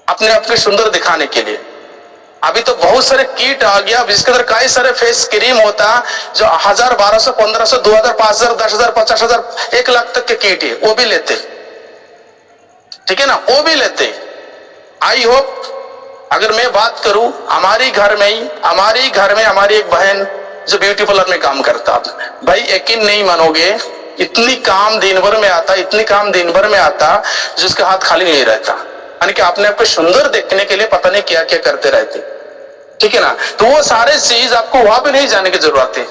अपने आप को सुंदर दिखाने के लिए। अभी तो बहुत सारे किट आ गया जिसके अंदर कई सारे फेस क्रीम होता, जो 1000, 1200, 1500, 2000, 5000, 10,000, 50,000, 1 लाख तक के किट है, वो भी लेते, ठीक है ना, वो भी लेते। आई होप, अगर मैं बात करूं, हमारी घर में हमारी एक बहन जो ब्यूटी पार्लर में काम करता, भाई यकीन नहीं मानोगे, इतनी काम दिन भर में आता, जिसका हाथ खाली नहीं रहता, यानी कि अपने आप को सुंदर देखने के लिए पता नहीं क्या क्या करते रहते, ठीक है ना। तो वो सारे चीज आपको वहां पे नहीं जाने की जरूरत है,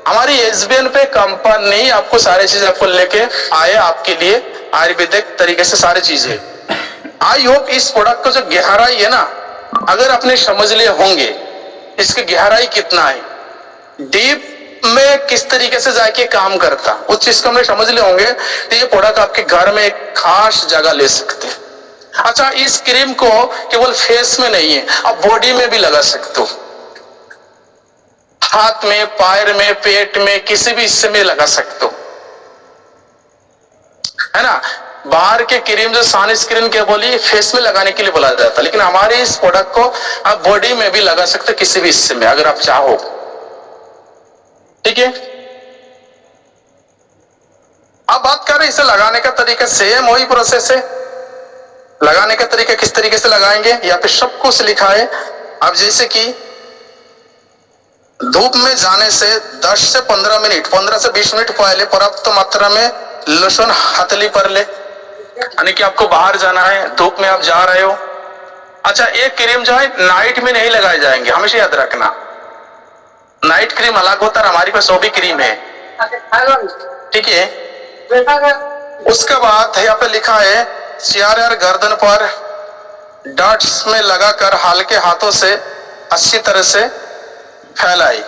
हमारी SBN पे कंपनी आपको सारे चीज आपको लेके आए आपके लिए, आयुर्वेदिक तरीके से सारी चीजें। आई होप इस प्रोडक्ट का जो गहराई है ना, अगर आपने समझ लिए होंगे इसकी गहराई कितना है, डीप में किस तरीके से जाके काम करता, उस चीज को हमने समझ लिए होंगे, तो ये प्रोडक्ट आपके घर में एक खास जगह ले सकते हैं। अच्छा, इस क्रीम को केवल फेस में नहीं है, आप बॉडी में भी लगा सकते हो, हाथ में, पैर में, पेट में, किसी भी हिस्से में लगा सकते हो, है ना। बाहर के क्रीम जो सनस्क्रीन के बोली फेस में लगाने के लिए बोला जाता है, लेकिन हमारे इस प्रोडक्ट को आप बॉडी में भी लगा सकते हो, किसी भी हिस्से में अगर आप चाहो, ठीक है। अब बात कर रहे हैं इसे लगाने का तरीका, सेम वही प्रोसेस है। लगाने का तरीका किस तरीके से लगाएंगे, यहाँ पे सब कुछ लिखा है। अब जैसे कि धूप में जाने से 10 से 15 मिनट, 15 से 20 मिनट पहले पर्याप्त मात्रा में लोशन हथेली पर ले, यानी कि आपको बाहर जाना है, धूप में आप जा रहे हो। अच्छा, एक क्रीम जो है नाइट में नहीं लगाए जाएंगे, हमेशा याद रखना। नाइट क्रीम अलग होता है, हमारे पास वो भी क्रीम है, ठीक है। उसके बाद यहाँ पे लिखा है चार यार गर्दन पर डॉट्स में लगाकर हल्के हाथों से अच्छी तरह से फैलाई,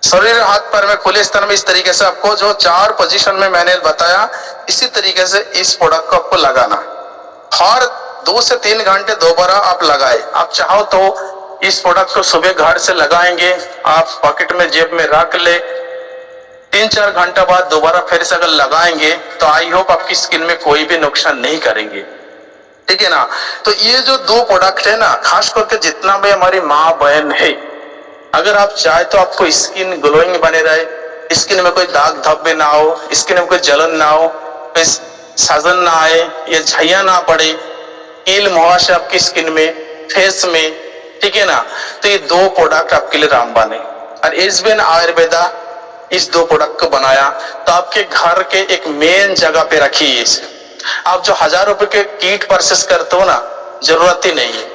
शरीर हाथ पैर में खुले स्थान में। इस तरीके से आपको जो 4 पोजीशन में मैंने बताया, इसी तरीके से इस प्रोडक्ट को आपको लगाना। हर 2 से 3 घंटे दोबारा आप लगाए। आप चाहो तो इस प्रोडक्ट को सुबह घर से लगाएंगे, आप पॉकेट में जेब में रख ले, 3-4 घंटा बाद दोबारा फिर से अगर लगाएंगे तो आई होप आपकी स्किन में कोई भी नुकसान नहीं करेंगे, ठीक है ना। तो ये जो 2 प्रोडक्ट है ना, खास करके जितना भी हमारी माँ बहन है, अगर आप चाहे तो आपको स्किन ग्लोइंग बने रहे, स्किन में कोई दाग धब्बे ना हो, स्किन में कोई जलन ना हो, कोई सजन ना आए, या झैया ना पड़े, कील मुहासे आपकी स्किन में, फेस में, ठीक है ना। तो ये 2 प्रोडक्ट आपके लिए रामबाण है। और एसबीएन आयुर्वेदा इस 2 प्रोडक्ट को बनाया, तो आपके घर के एक मेन जगह पे रखिए इसे। आप जो 1000 रुपए के किट परचेस करते हो ना, जरूरत ही नहीं है।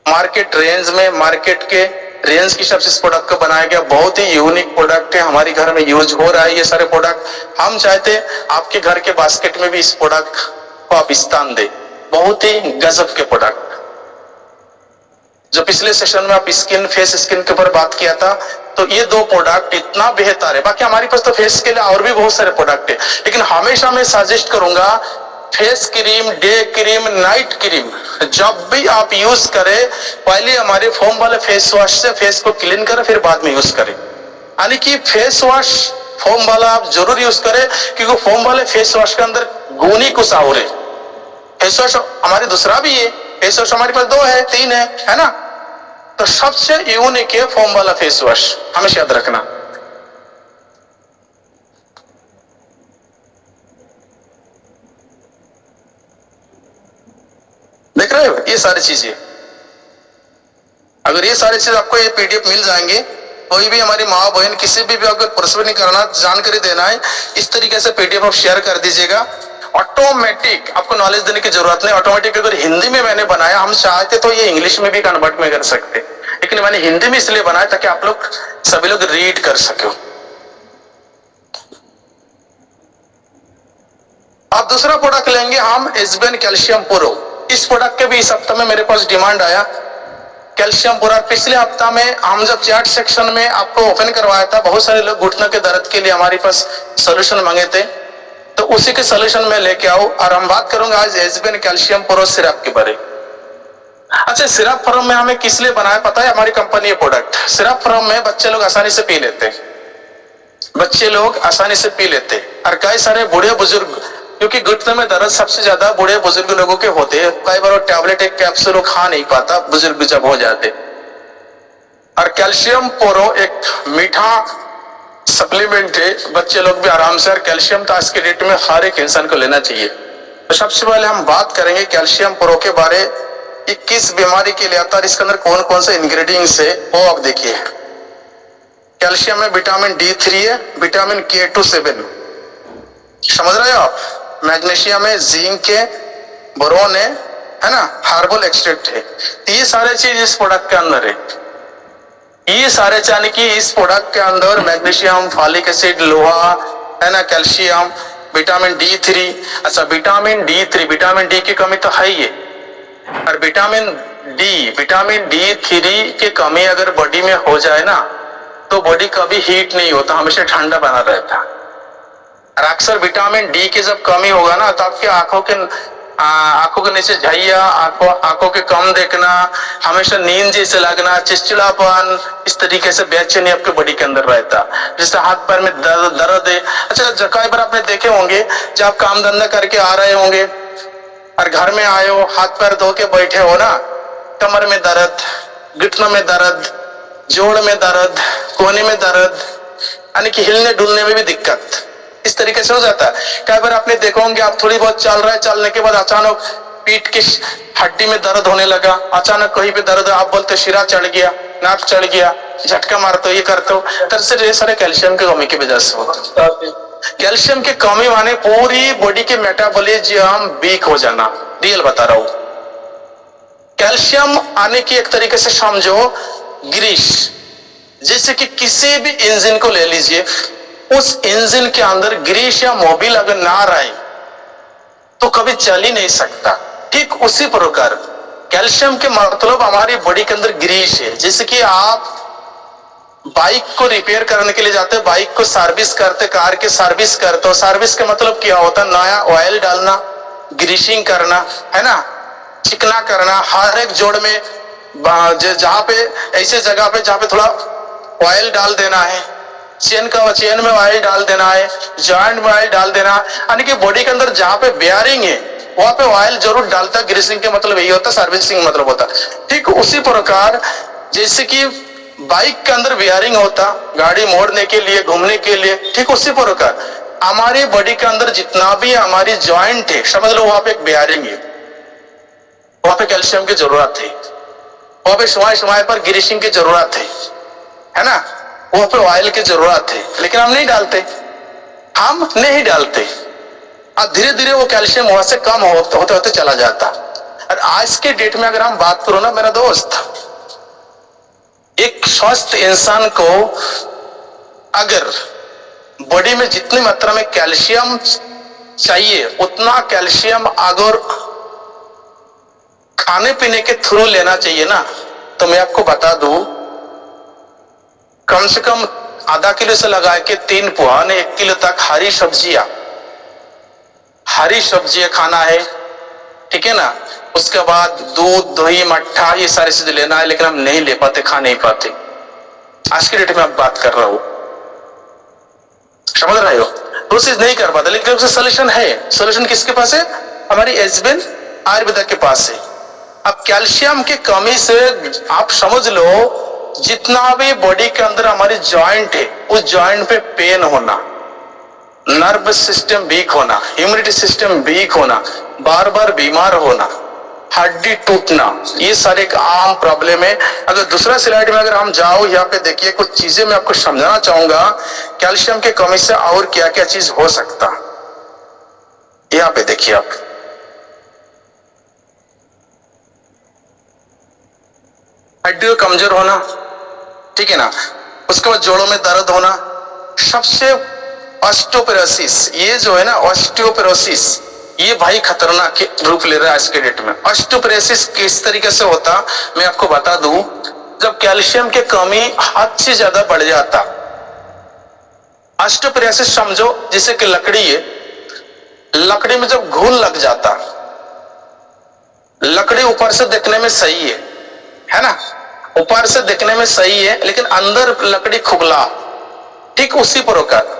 मार्केट रेंज में, मार्केट के रेंज के हिसाब से इस प्रोडक्ट को बनाया गया। बहुत ही यूनिक प्रोडक्ट है, हमारे घर में यूज हो रहा है ये सारे प्रोडक्ट। हम चाहते आपके घर के बास्केट में भी इस प्रोडक्ट को आप स्थान दे। बहुत ही गजब के प्रोडक्ट, जो पिछले सेशन में आप स्किन, फेस स्किन के ऊपर बात किया था, तो ये 2 प्रोडक्ट इतना बेहतर है। बाकी हमारे पास तो फेस के लिए और भी बहुत सारे प्रोडक्ट है, लेकिन हमेशा मैं सजेस्ट करूंगा face cream, day cream, night cream जब भी आप यूज करें, पहले हमारे फोम वाले फेस वॉश से फेस को क्लीन करें, फिर बाद में यूज करें। यानी कि फेस वॉश फोम वाला आप जरूर यूज करें, क्योंकि फोम वाले फेस वॉश के अंदर गुण ही कुछ और है। फेस वॉश हमारे दूसरा भी है, फेस वॉश हमारे पास 2 है, 3 है ना। तो सबसे यूनिक है फोम वाला फेस वॉश, हमेशा याद रखना। देख रहे हो ये सारी चीजें। अगर ये सारी चीज आपको ये पीडीएफ मिल जाएंगे, कोई भी हमारी माँ बहन किसी भी अगर परसुए नहीं करना, जानकारी देना है, इस तरीके से पीडीएफ आप शेयर कर दीजिएगा। ऑटोमेटिक आपको नॉलेज देने की जरूरत नहीं। ऑटोमेटिक अगर हिंदी में मैंने बनाया, हम चाहते तो ये इंग्लिश में भी कन्वर्ट में कर सकते, लेकिन मैंने हिंदी में इसलिए बनाया ताकि आप लोग सभी लोग रीड कर सके। आप दूसरा प्रोडक्ट लेंगे हम एसबीएन कैल्शियम प्रो। इस प्रोडक्ट के भी इस हफ्ते में मेरे पास डिमांड आया, कैल्शियम पूरा। पिछले हफ्ता में हम जब चैट सेक्शन में आपको ओपन करवाया था, बहुत सारे लोग घुटनों के दर्द के लिए हमारे पास सॉल्यूशन मांगे थे, तो उसी के सॉल्यूशन में लेके आओ। और हम बात करूंगा आज एसबीएन कैल्शियम प्रो सिरप के बारे। अच्छा, सिरप फॉर्म में हमें किस लिए बनाया पता है? हमारी कंपनी ये प्रोडक्ट सिरप फॉर्म में बच्चे लोग आसानी से पी लेते, बच्चे लोग आसानी से पी लेते। और कई सारे बूढ़े बुजुर्ग, क्योंकि घुटने में दर्द सबसे ज्यादा बूढ़े बुजुर्ग लोगों के होते हैं, कई बार वो टैबलेट एक कैप्सूल खा नहीं पाता बुजुर्ग जब हो जाते। और कैल्शियम प्रो एक मीठा सप्लीमेंट है, बच्चे लोग भी आराम से। और कैल्शियम तो आज के डेट में हर एक इंसान को लेना चाहिए। तो सबसे पहले हम बात करेंगे कैल्शियम प्रो के बारे, कि किस बीमारी के लिए आता है, इसके अंदर कौन कौन से इंग्रेडिएंट्स है वो आप देखिए। कैल्शियम में विटामिन D3 है, विटामिन K2-7, समझ रहे हो आप? मैग्नीशियम है, जिंक है, बोरोन है ना, हार्बल एक्सट्रैक्ट है। ये सारे चीज इस प्रोडक्ट के अंदर है। ये सारे यानी कि इस प्रोडक्ट के अंदर मैग्नीशियम, फॉलिक एसिड, लोहा है ना, कैल्शियम, विटामिन D3। अच्छा, विटामिन D की कमी तो है ही है। और विटामिन D3 की कमी अगर बॉडी में हो जाए ना, तो बॉडी कभी हीट नहीं होता, हमेशा ठंडा बना रहता। और अक्सर विटामिन D की जब कमी होगा ना, तो आपकी आंखों के नीचे झैया, आंखों के कम देखना, हमेशा नींद जैसे लगना, चिड़चिड़ापन, इस तरीके से बेचैनी आपके बॉडी के अंदर रहता। जैसे हाथ पैर में दर्द है। अच्छा, कई बार आपने देखे होंगे जब आप काम धंधा करके आ रहे होंगे और घर में आए हो, हाथ पैर धो के बैठे हो ना, कमर में दर्द, घुटनों में दर्द, जोड़ में दर्द, कोने में दर्द, यानी कि हिलने डुलने में भी दिक्कत, इस तरीके से हो जाता है। कई बार आपने देखा होंगे, आप थोड़ी बहुत चल रहे, चलने के बाद अचानक पीठ की हड्डी में दर्द होने लगा, अचानक कहीं पे दर्द, आप बोलते शिरा चढ़ गया, नाक चढ़ गया, झटका मारते हो, ये करते हो, दरअसल ये सारे कैल्शियम की कमी की वजह से होता है। कैल्शियम की कमी माने पूरी बॉडी के मेटाबॉलिज्म वीक हो जाना, रियल बता रहा हूं। कैल्शियम आने की एक तरीके से समझो ग्रीस, जैसे कि किसी भी इंजन को ले लीजिए, उस इंजन के अंदर ग्रीस या मोबिल अगर ना रहे तो कभी चल ही नहीं सकता। ठीक उसी प्रकार कैल्शियम के मतलब हमारी बॉडी के अंदर ग्रीस है। जैसे कि आप बाइक को रिपेयर करने के लिए जाते हैं, बाइक को सर्विस करते, कार की सर्विस करते हो, सर्विस का मतलब क्या होता है? नया ऑयल डालना, ग्रीसिंग करना, है ना, चिकना करना, हर एक जोड़ में जहां पे ऐसे जगह पे जहां पे थोड़ा ऑयल डाल देना है, चेन में ऑयल डाल देना है, जॉइंट में ऑयल डाल देना, यानी कि बॉडी के अंदर जहां पे बेयरिंग है वहां पे ऑयल जरूर डालता है। ग्रीसिंग के मतलब यही होता है, सर्विसिंग मतलब होता है। ठीक उसी प्रकार जैसे कि बाइक के अंदर बेयरिंग होता, गाड़ी मोड़ने के लिए, घूमने के लिए, ठीक उसी प्रकार हमारी बॉडी के अंदर जितना भी हमारी जॉइंट है, समझ लो वहां पे एक बेयरिंग है, वहां पे कैल्शियम की जरूरत है, वहां पे समय पर ग्रीसिंग की जरूरत है ना, वहां पे ऑयल की जरूरत है, लेकिन हम नहीं डालते, हम नहीं डालते। अब धीरे धीरे वो कैल्शियम वहां से कम होते होते चला जाता। और आज के डेट में अगर हम बात करो ना मेरा दोस्त, एक स्वस्थ इंसान को अगर बॉडी में जितनी मात्रा में कैल्शियम चाहिए उतना कैल्शियम अगर खाने पीने के थ्रू लेना चाहिए ना, तो मैं आपको बता दूं कम से कम आधा किलो से लगा के 3 पुआ ने 1 किलो तक हरी सब्जियां खाना है, ठीक है ना। उसके बाद दूध, दही, मट्ठा, ये सारी चीजें लेना है, लेकिन हम नहीं ले पाते, खा नहीं पाते। आज की डेट में आप बात कर रहा हूं, समझ रहे हो, तो चीज नहीं कर पाते, लेकिन उसका सोल्यूशन है। सोल्यूशन किसके पास है? हमारी एजबेन आयुर्वेदा के पास है। अब कैल्शियम की कमी से आप समझ लो जितना भी बॉडी के अंदर हमारी जॉइंट है, उस जॉइंट पे पेन होना, नर्व सिस्टम वीक होना, इम्यूनिटी सिस्टम वीक होना, बार बार बीमार होना, हड्डी टूटना, ये सारे एक आम प्रॉब्लम है। अगर दूसरा स्लाइड में अगर हम जाओ, यहाँ पे देखिए कुछ चीजें मैं आपको समझाना चाहूंगा कैल्शियम की कमी से और क्या क्या चीज हो सकता। यहाँ पे देखिए आप, हड्डी कमजोर होना, ठीक है ना, उसके बाद जोड़ों में दर्द होना, सबसे ऑस्टियोपोरोसिस, ये जो है ना ऑस्टियोपोरोसिस, ये भाई खतरनाक रूप ले रहा है आज के डेट में। ऑस्टियोपोरोसिस किस तरीके से होता मैं आपको बता दूं, जब कैल्शियम की कमी हद से ज्यादा बढ़ जाता। ऑस्टियोपोरोसिस समझो जैसे कि लकड़ी है, लकड़ी में जब घुन लग जाता, लकड़ी ऊपर से देखने में सही है ना, ऊपर से देखने में सही है, लेकिन अंदर लकड़ी खुगला। ठीक उसी प्रकार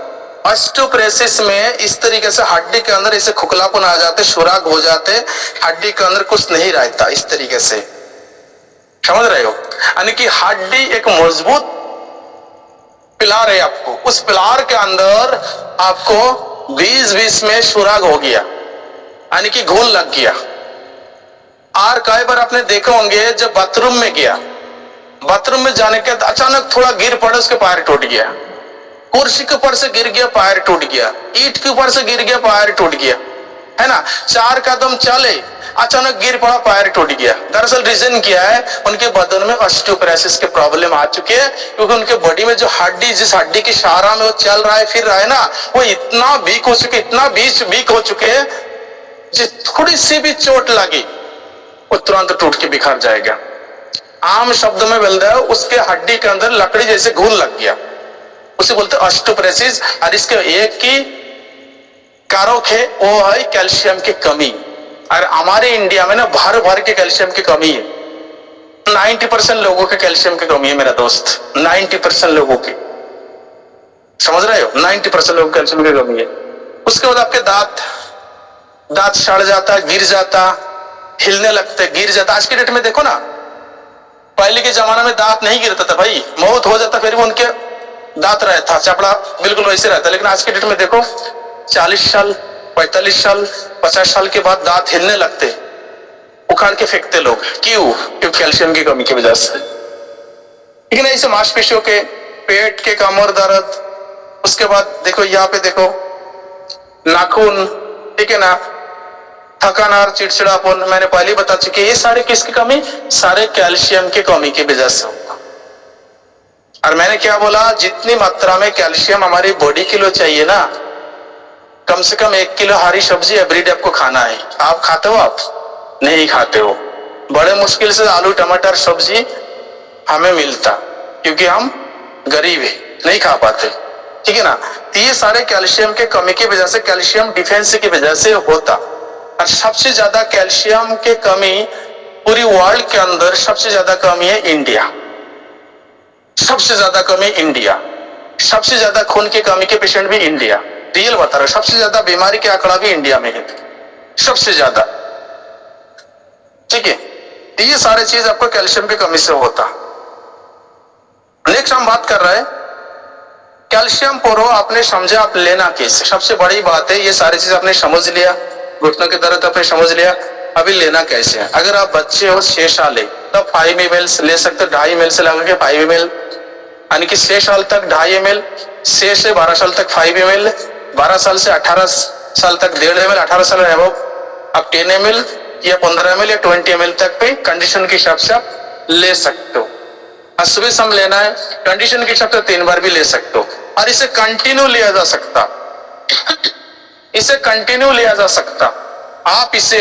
ऑस्टियोपोरोसिस में इस तरीके से हड्डी के अंदर ऐसे खुखलापन आ जाते, सुराग हो जाते, हड्डी के अंदर कुछ नहीं रहता, इस तरीके से, समझ रहे हो। यानी कि हड्डी एक मजबूत पिलार है, आपको उस पिलार के अंदर आपको 20-20 में सुराग हो गया, यानी कि घुन लग गया। और कई बार आपने देखे होंगे जब बाथरूम में गया, बाथरूम में जाने के अचानक थोड़ा गिर पड़ा, उसके पैर टूट गया, कुर्सी के ऊपर से गिर गया, पैर टूट गया, ईंट के ऊपर से गिर गया, पैर टूट गया, है ना, 4 कदम चले, अचानक गिर पड़ा, पैर टूट गया। दरअसल रीजन क्या है, उनके बदन में ऑस्टियोपोरोसिस के प्रॉब्लम आ चुके हैं, क्योंकि उनके बॉडी में जो हड्डी, जिस हड्डी की सहारा में वो चल रहा है, फिर रहा है ना, वो इतना वीक हो चुके, इतना वीक हो चुके हैं, थोड़ी सी भी चोट लगी वो तुरंत टूट के बिखर जाएगा। आम शब्द में बोलता है उसके हड्डी के अंदर लकड़ी जैसे घुन लग गया, उसे बोलते हैं ऑस्टियोपोरोसिस। और इसके एक की कारक है वो है कैल्शियम की कमी। और हमारे इंडिया में ना भर के कैल्शियम की कमी है। 90% लोगों के कैल्शियम की कमी है मेरा दोस्त, 90% लोगों की, समझ रहे हो, 90% लोगों को कैल्शियम की कमी है। उसके बाद आपके दांत सड़ जाता, गिर जाता, हिलने लगते, गिर जाता। आज की डेट में देखो ना, पहले के जमाना में दांत नहीं गिरता था भाई, मौत हो जाता फिर भी उनके दांत रहता, चपड़ा बिल्कुल वैसे रहता। लेकिन आज के डेट में देखो 40 साल, 45 साल, 50 साल के बाद दांत हिलने लगते, उखाड़ के फेंकते लोग। क्यों? क्योंकि कैल्शियम की कमी की वजह से। ठीक है ना। इसे मांसपेशियों के, पेट के कमर दर्द, उसके बाद देखो यहाँ पे देखो नाखून, ठीक है ना, थकान और चिड़चिड़ापन, मैंने पहले ही बता चुकी है। ये सारे किसकी कमी? सारे कैल्शियम की कमी की वजह से होगा। और मैंने क्या बोला, जितनी मात्रा में कैल्शियम हमारी बॉडी के लिए चाहिए ना, कम से कम 1 किलो हरी सब्जी एवरीडे आपको खाना है। आप खाते हो? आप नहीं खाते हो। बड़े मुश्किल से आलू टमाटर सब्जी हमें मिलता, क्योंकि हम गरीब है, नहीं खा पाते, ठीक है ना। तो ये सारे कैल्शियम के कमी की वजह से, कैल्शियम डिफिशिएंसी की वजह से होता। और सबसे ज्यादा कैल्शियम की कमी पूरी वर्ल्ड के अंदर सबसे ज्यादा कमी है इंडिया, सबसे ज्यादा कमी इंडिया। सबसे ज्यादा खून की कमी के पेशेंट भी इंडिया, रियल बता रहा हूं। सबसे ज्यादा बीमारी के आंकड़ा भी इंडिया में है, सबसे ज्यादा, ठीक है। तो ये सारे चीज आपको कैल्शियम की कमी से होता। नेक्स्ट हम बात कर रहे हैं कैल्शियम पोरो, आपने समझा, आप लेना कैसे, सबसे बड़ी बात है। ये सारी चीज आपने समझ लिया, घुटनों के दर्द आपने समझ लिया, अभी लेना कैसे है। अगर आप बच्चे हो 6 साल है तब 5 ml ले सकते हो, 2.5 ml से लगा के 5 ml, यानी कि 6 साल तक 2.5 ml, 6 से 12 साल तक 5 ml, 12 साल से 18 साल तक 1.5 ml, 18 साल आप 10 ml या 15 ml या 20 ml तक पे कंडीशन के हिसाब से आप ले सकते हो। और सुबह शाम लेना है, कंडीशन के हिसाब से 3 बार भी ले सकते हो। और इसे कंटिन्यू लिया जा सकता, इसे कंटिन्यू लिया जा सकता। आप इसे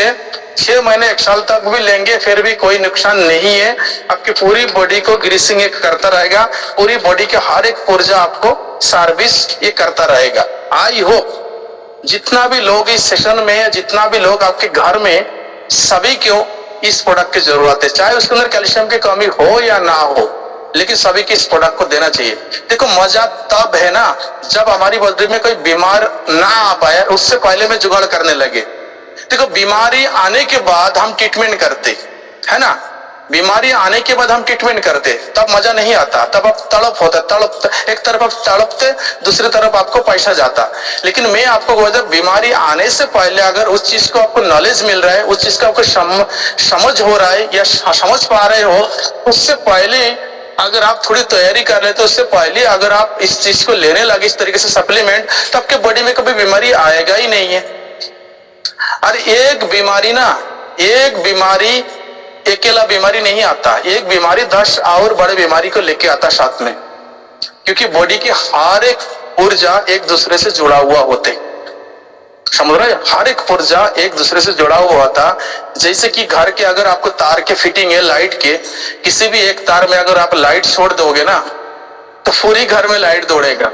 6 महीने 1 साल तक भी लेंगे फिर भी कोई नुकसान नहीं है। आपकी पूरी बॉडी को ग्रीसिंग एक करता रहेगा, पूरी बॉडी के हर एक पुर्जा आपको सर्विस ये करता रहेगा। आई होप जितना भी लोग इस सेशन में, जितना भी लोग आपके घर में, सभी को इस प्रोडक्ट की जरूरत है, चाहे उसके अंदर कैल्शियम की कमी हो या ना हो, लेकिन सभी की इस प्रोडक्ट को देना चाहिए। देखो मजा तब है ना जब हमारी बॉडी में कोई बीमार ना आ पाए, उससे पहले में जुगाड़ करने लगे। देखो बीमारी आने के बाद हम ट्रीटमेंट करते है ना, बीमारी आने के बाद हम ट्रीटमेंट करते, तब मजा नहीं आता, तब आप तड़प होता, तड़प, एक तरफ आप तड़पते, दूसरी तरफ आपको पैसा जाता। लेकिन मैं आपको बोलता हूं, बीमारी आने से पहले अगर उस चीज को आपको नॉलेज मिल रहा है, उस चीज का आपको समझ हो रहा है या समझ पा रहे हो, उससे पहले अगर आप थोड़ी तैयारी कर लेते, उससे पहले अगर आप इस चीज को लेने लगे इस तरीके से सप्लीमेंट, तो आपके बॉडी में कभी बीमारी आएगा ही नहीं है। और एक बीमारी ना, एक बीमारी अकेला बीमारी नहीं आता, एक बीमारी 10 और बड़े बीमारी को लेके आता साथ में, क्योंकि बॉडी की हर एक ऊर्जा एक दूसरे से जुड़ा हुआ होते, समझ रहे, हर एक पुर्जा एक दूसरे से जुड़ा हुआ था। जैसे कि घर के अगर आपको तार के फिटिंग है लाइट के, किसी भी एक तार में अगर आप लाइट छोड़ दोगे ना तो पूरी घर में लाइट दौड़ेगा।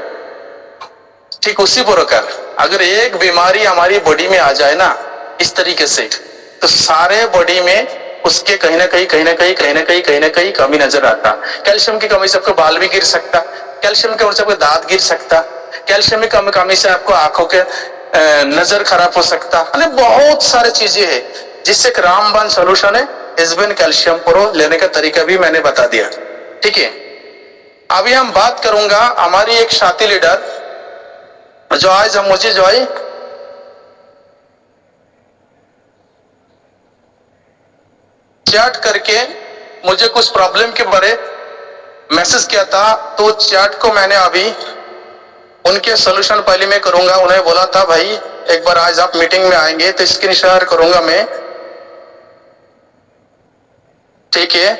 ठीक उसी प्रकार अगर एक बीमारी हमारी बॉडी में आ जाए ना इस तरीके से, तो सारे बॉडी में उसके कहीं ना कहीं कमी नजर आता। कैल्शियम की कमी से आपको बाल भी गिर सकता, कैल्शियम की कमी से आपको दांत गिर सकता, कैल्शियम की कमी से आपको आंखों के नजर खराब हो सकता, बहुत सारी चीजें हैं जिससे एक रामबाण सोल्यूशन है। एसबीएन कैल्शियम प्रो लेने का तरीका भी मैंने बता दिया, ठीक है। अभी हम बात करूंगा हमारी एक साथी लीडर जो आज हम मुझे जो है चैट करके मुझे कुछ प्रॉब्लम के बारे मैसेज किया था, तो चैट को मैंने अभी उनके सॉल्यूशन पहले मैं करूंगा। उन्हें बोला था भाई एक बार आज आप मीटिंग में आएंगे तो स्क्रीन शेयर करूंगा मैं, ठीक है।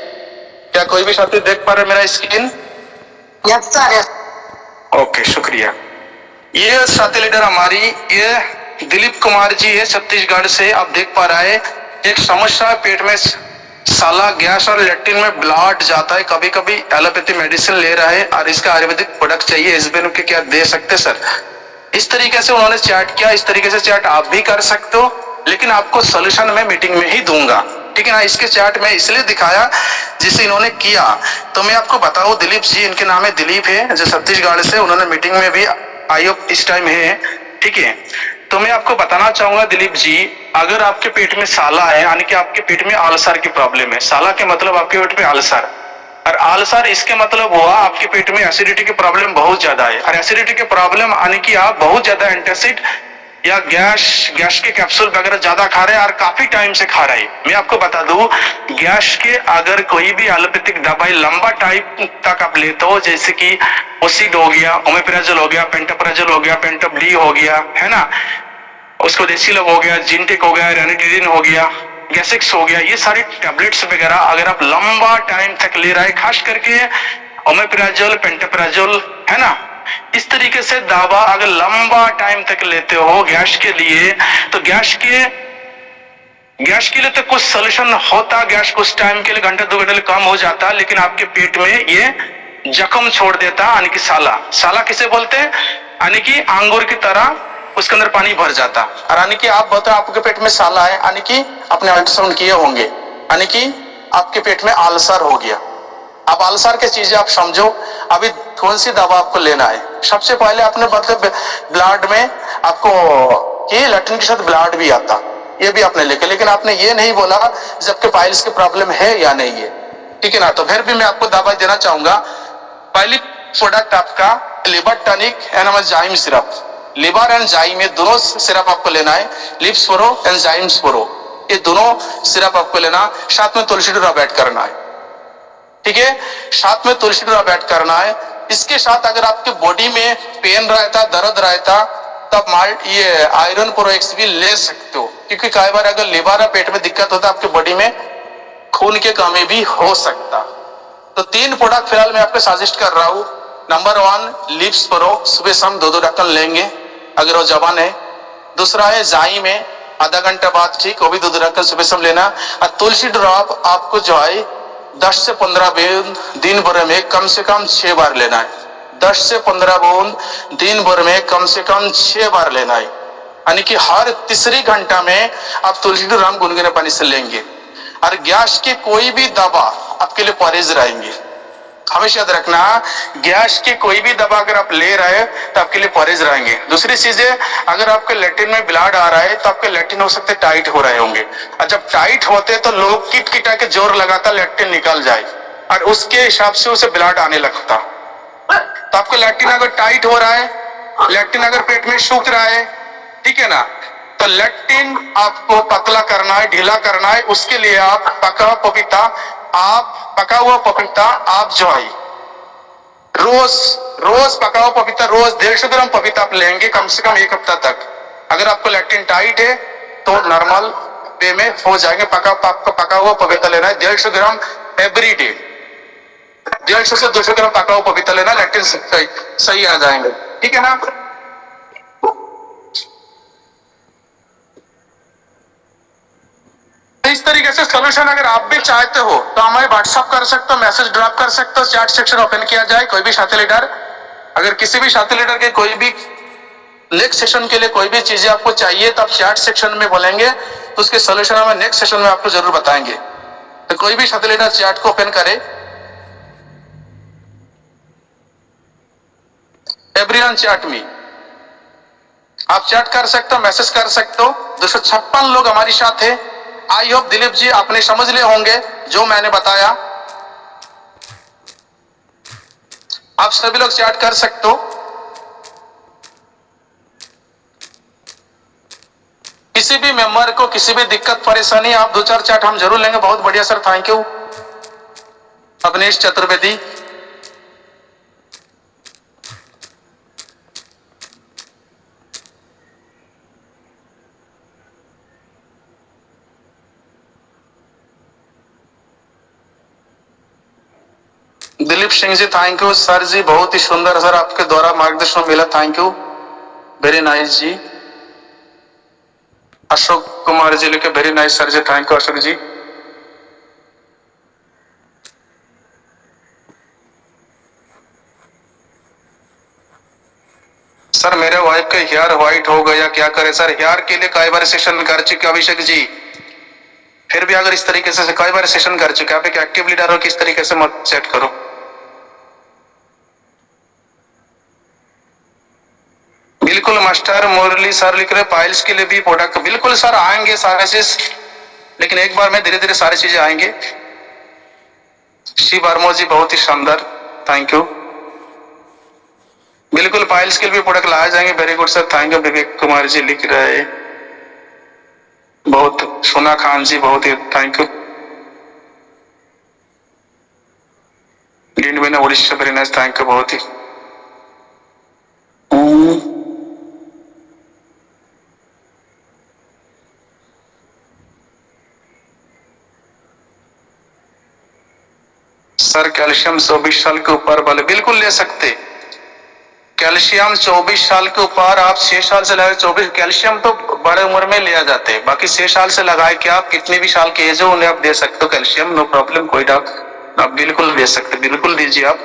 क्या कोई भी साथी देख पा रहे मेरा screen? Yes sir, yes. Okay, शुक्रिया। ये साथी लीडर हमारी ये दिलीप कुमार जी है छत्तीसगढ़ से। आप देख पा रहे हैं एक समस्या है, पेट में साला गैस और लेट्रिन में ब्लड जाता है, कभी कभी एलोपैथी मेडिसिन ले रहा है और इसका आयुर्वेदिक प्रोडक्ट चाहिए, एसबीएन के क्या दे सकते सर? इस तरीके से उन्होंने चैट किया। इस तरीके से चैट आप भी कर सकते हो, लेकिन आपको सोल्यूशन मैं मीटिंग में ही दूंगा, ठीक है ना। इसके चैट में इसलिए दिखाया जिसे इन्होंने किया, तो मैं आपको बताऊं दिलीप जी, इनके नाम है दिलीप है, जो छत्तीसगढ़ से, उन्होंने मीटिंग में भी आई इस टाइम है, ठीक है। तो मैं आपको बताना चाहूंगा दिलीप जी, अगर आपके पेट में साला है, यानी कि आपके पेट में अल्सर की प्रॉब्लम है, साला के मतलब आपके पेट में अल्सर, और अल्सर इसके मतलब हुआ आपके पेट में एसिडिटी की प्रॉब्लम बहुत ज्यादा है, और एसिडिटी की प्रॉब्लम यानी कि आप बहुत ज्यादा एंटासिड या गैस के कैप्सूल वगैरह ज्यादा खा रहे हैं और काफी टाइम से खा रहे हैं। मैं आपको बता दूं, गैस के अगर कोई भी एलोपैथिक दवाई लंबा टाइम तक आप लेते हो, जैसे कि ओसिड हो गया, ओमेप्राजोल हो गया, पेंटाप्राजोल हो गया, पेंटोप डी हो गया, है ना, उसको देसीलव हो गया, जिंटेक हो गया, रेनिटिडिन हो गया, गैसिक्स हो गया, ये सारे टैबलेट्स वगैरह अगर आप लंबा टाइम तक ले रहे हैं, खास करके ओमेप्राजोल, पेंटाप्राजोल, है ना, इस तरीके से दवा अगर लंबा टाइम तक लेते हो गैस के लिए, तो गैस के लिए तो कुछ सोल्यूशन होता, गैस कुछ टाइम के लिए, घंटे 2 घंटे कम हो जाता, लेकिन आपके पेट में ये जख्म छोड़ देता, यानी कि साला किसे बोलते हैं, यानी कि अंगूर की तरह उसके अंदर पानी भर जाता। और यानी कि आप बताओ आपके पेट में साला है, यानी कि आपने अल्ट्रासाउंड किए होंगे, यानी कि आपके पेट में अल्सर हो गया। अब अल्सर की चीजें आप समझो, अभी कौन सी दवा आपको लेना है। सबसे पहले आपने मतलब ब्लड में आपको ये लैट्रिन के साथ ब्लड भी आता, ये भी आपने लेके, लेकिन आपने ये नहीं बोला जबकि पाइल्स की प्रॉब्लम है या नहीं है, ठीक है ना। तो फिर भी मैं आपको दवा देना चाहूंगा। पहली प्रोडक्ट आपका liver tonic enzyme syrup, liver and जाइम में दोनों सिरप आपको लेना है, लिप्सफोरो एंजाइम्सफोरो, ये दोनों सिरप आपको लेना, साथ में तुलसी ड्रॉप ऐड करना है, ठीक है, साथ में तुलसी ड्रॉप ऐड करना है। इसके साथ अगर आपके बॉडी में पेन रहता, दर्द रहता, तब माल्ट ये आयरन प्रोएक्स भी ले सकते हो, क्योंकि कई बार अगर लिवर या पेट में दिक्कत होता है, आपके बॉडी में खून की कमी भी हो सकता। तो 3 प्रोडक्ट फिलहाल मैं आपको सजेस्ट कर रहा हूं। नंबर 1 लिप्सफोरो, सुबह शाम 2-2 ढक्कन लेंगे अगर वो जवान है। दूसरा है जाई में आधा घंटा बाद, ठीक, वो भी 2 ढक्कन सुबह शाम लेना। और तुलसी ड्रॉप आपको जो है 10 से 15 बूंद दिन भर में कम से कम 6 बार लेना है। 10 से 15 बूंद दिन भर में कम से कम 6 बार लेना है, यानी कि हर तीसरी घंटा में आप तुलसी ड्रॉप गुनगुने पानी से लेंगे। और गैस की कोई भी दवा आपके लिए परहेज रहेंगे, हमेशा याद रखना, गैस की कोई भी दवा अगर आप ले रहे हैं तो आपके लिए परहेज रहेंगे। दूसरी चीज है, अगर आपके लैट्रिन में ब्लड आ रहा है तो आपके लैट्रिन हो सकते टाइट हो रहे होंगे, और जब टाइट होते तो लोग किटकिटा के जोर लगाता लैट्रिन निकल जाए, और उसके हिसाब से उसे ब्लड आने लगता। तो आपको लैट्रिन अगर टाइट हो रहा है, लैट्रिन अगर पेट में सूख रहा है, ठीक है ना, तो लैट्रिन आपको पतला करना है, ढीला करना है, उसके लिए आप पका हुआ पपीता आप जो है रोज पका हुआ पपीता, रोज 150 ग्राम पपीता आप लेंगे कम से कम 1 हफ्ता तक। अगर आपको लैट्रिन टाइट है तो नॉर्मल वे में हो जाएंगे। पका हुआ पपीता लेना है 150 ग्राम एवरी डे, 150 से 200 ग्राम पका हुआ पपीता लेना, लैट्रिन सही आ जाएंगे, ठीक है ना। इस तरीके से सोल्यूशन अगर आप भी चाहते हो तो हमें व्हाट्सएप कर सकते हो, मैसेज ड्रॉप कर सकते हो, चैट सेक्शन ओपन किया जाए। कोई भी साथी लीडर, अगर किसी भी साथी लीडर के कोई भी नेक्स्ट सेशन के लिए कोई भी चीजें आपको चाहिए तो आप चैट सेक्शन में बोलेंगे तो उसके सोल्यूशन हमें नेक्स्ट सेशन में आपको जरूर बताएंगे। तो कोई भी साथी लीडर चैट को ओपन करे, एवरीवन चैट में आप चैट कर सकते हो, मैसेज कर सकते हो। 256 लोग हमारे साथ है। आई होप दिलीप जी आपने समझ लिए होंगे जो मैंने बताया। आप सभी लोग चैट कर सकते हो। किसी भी मेंबर को किसी भी दिक्कत परेशानी, आप 2-4 चैट हम जरूर लेंगे। बहुत बढ़िया sir, thank you. Avnish Chaturvedi, Dilip Singh ji thank you sir ji, बहुत ही सुंदर सर, आपके द्वारा मार्गदर्शन मिला, thank you, very nice ji. Ashok Kumar ji लिखे very nice sir ji, thank you Ashok ji. Sir मेरे वाइफ का हेयर व्हाइट हो गया, क्या करे सर? हेयर के लिए कई बार सेशन कर चुके अभिषेक जी, फिर भी अगर इस तरीके से कई बार सेशन कर चुके, आप एक एक्टिव लीडर हो, किस तरीके से मत सेट करो। बिल्कुल मास्टर मुरली सर लिख रहे पाइल्स के लिए भी प्रोडक्ट, बिल्कुल सर आएंगे सारे चीज, लेकिन एक बार में धीरे धीरे सारी चीजें आएंगे। शिव वर्मा जी बहुत ही शानदार, थैंक यू। बिल्कुल फाइल्स के भी प्रोडक्ट लाए जाएंगे। Very good sir, thank you. Vivek Kumar ji लिख रहे, बहुत सोना खान जी बहुत ही thank you. Orissa very nice, thank you बहुत ही। सर कैल्शियम 24 साल के ऊपर वाले बिल्कुल ले सकते। कैल्शियम 24 साल के ऊपर आप 6 साल से लगाए 24, कैल्शियम तो बड़े उम्र में लिया जाते हैं, बाकी 6 साल से लगाए कि आप कितने भी साल के एज हो उन्हें आप दे सकते हो कैल्शियम, नो प्रॉब्लम, कोई डाउट, आप बिल्कुल दे सकते, बिल्कुल दीजिए आप।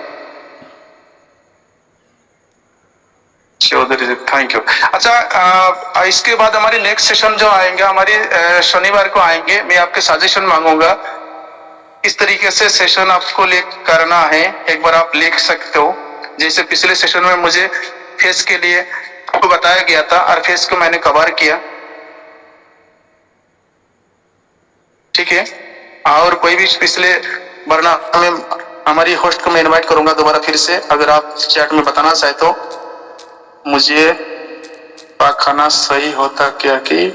चौधरी जी थैंक यू। अच्छा इसके बाद हमारी नेक्स्ट सेशन जो आएंगे हमारी शनिवार को आएंगे, मैं आपके सजेशन मांगूंगा इस तरीके से सेशन आपको करना है, एक बार आप लिख सकते हो। जैसे पिछले सेशन में मुझे फेस के लिए आपको बताया गया था और फेस को मैंने कवर किया, ठीक है। और कोई भी पिछले, वरना मैं हमारी होस्ट को मैं इनवाइट करूंगा दोबारा फिर से, अगर आप चैट में बताना चाहे तो। मुझे खाना सही होता क्या कि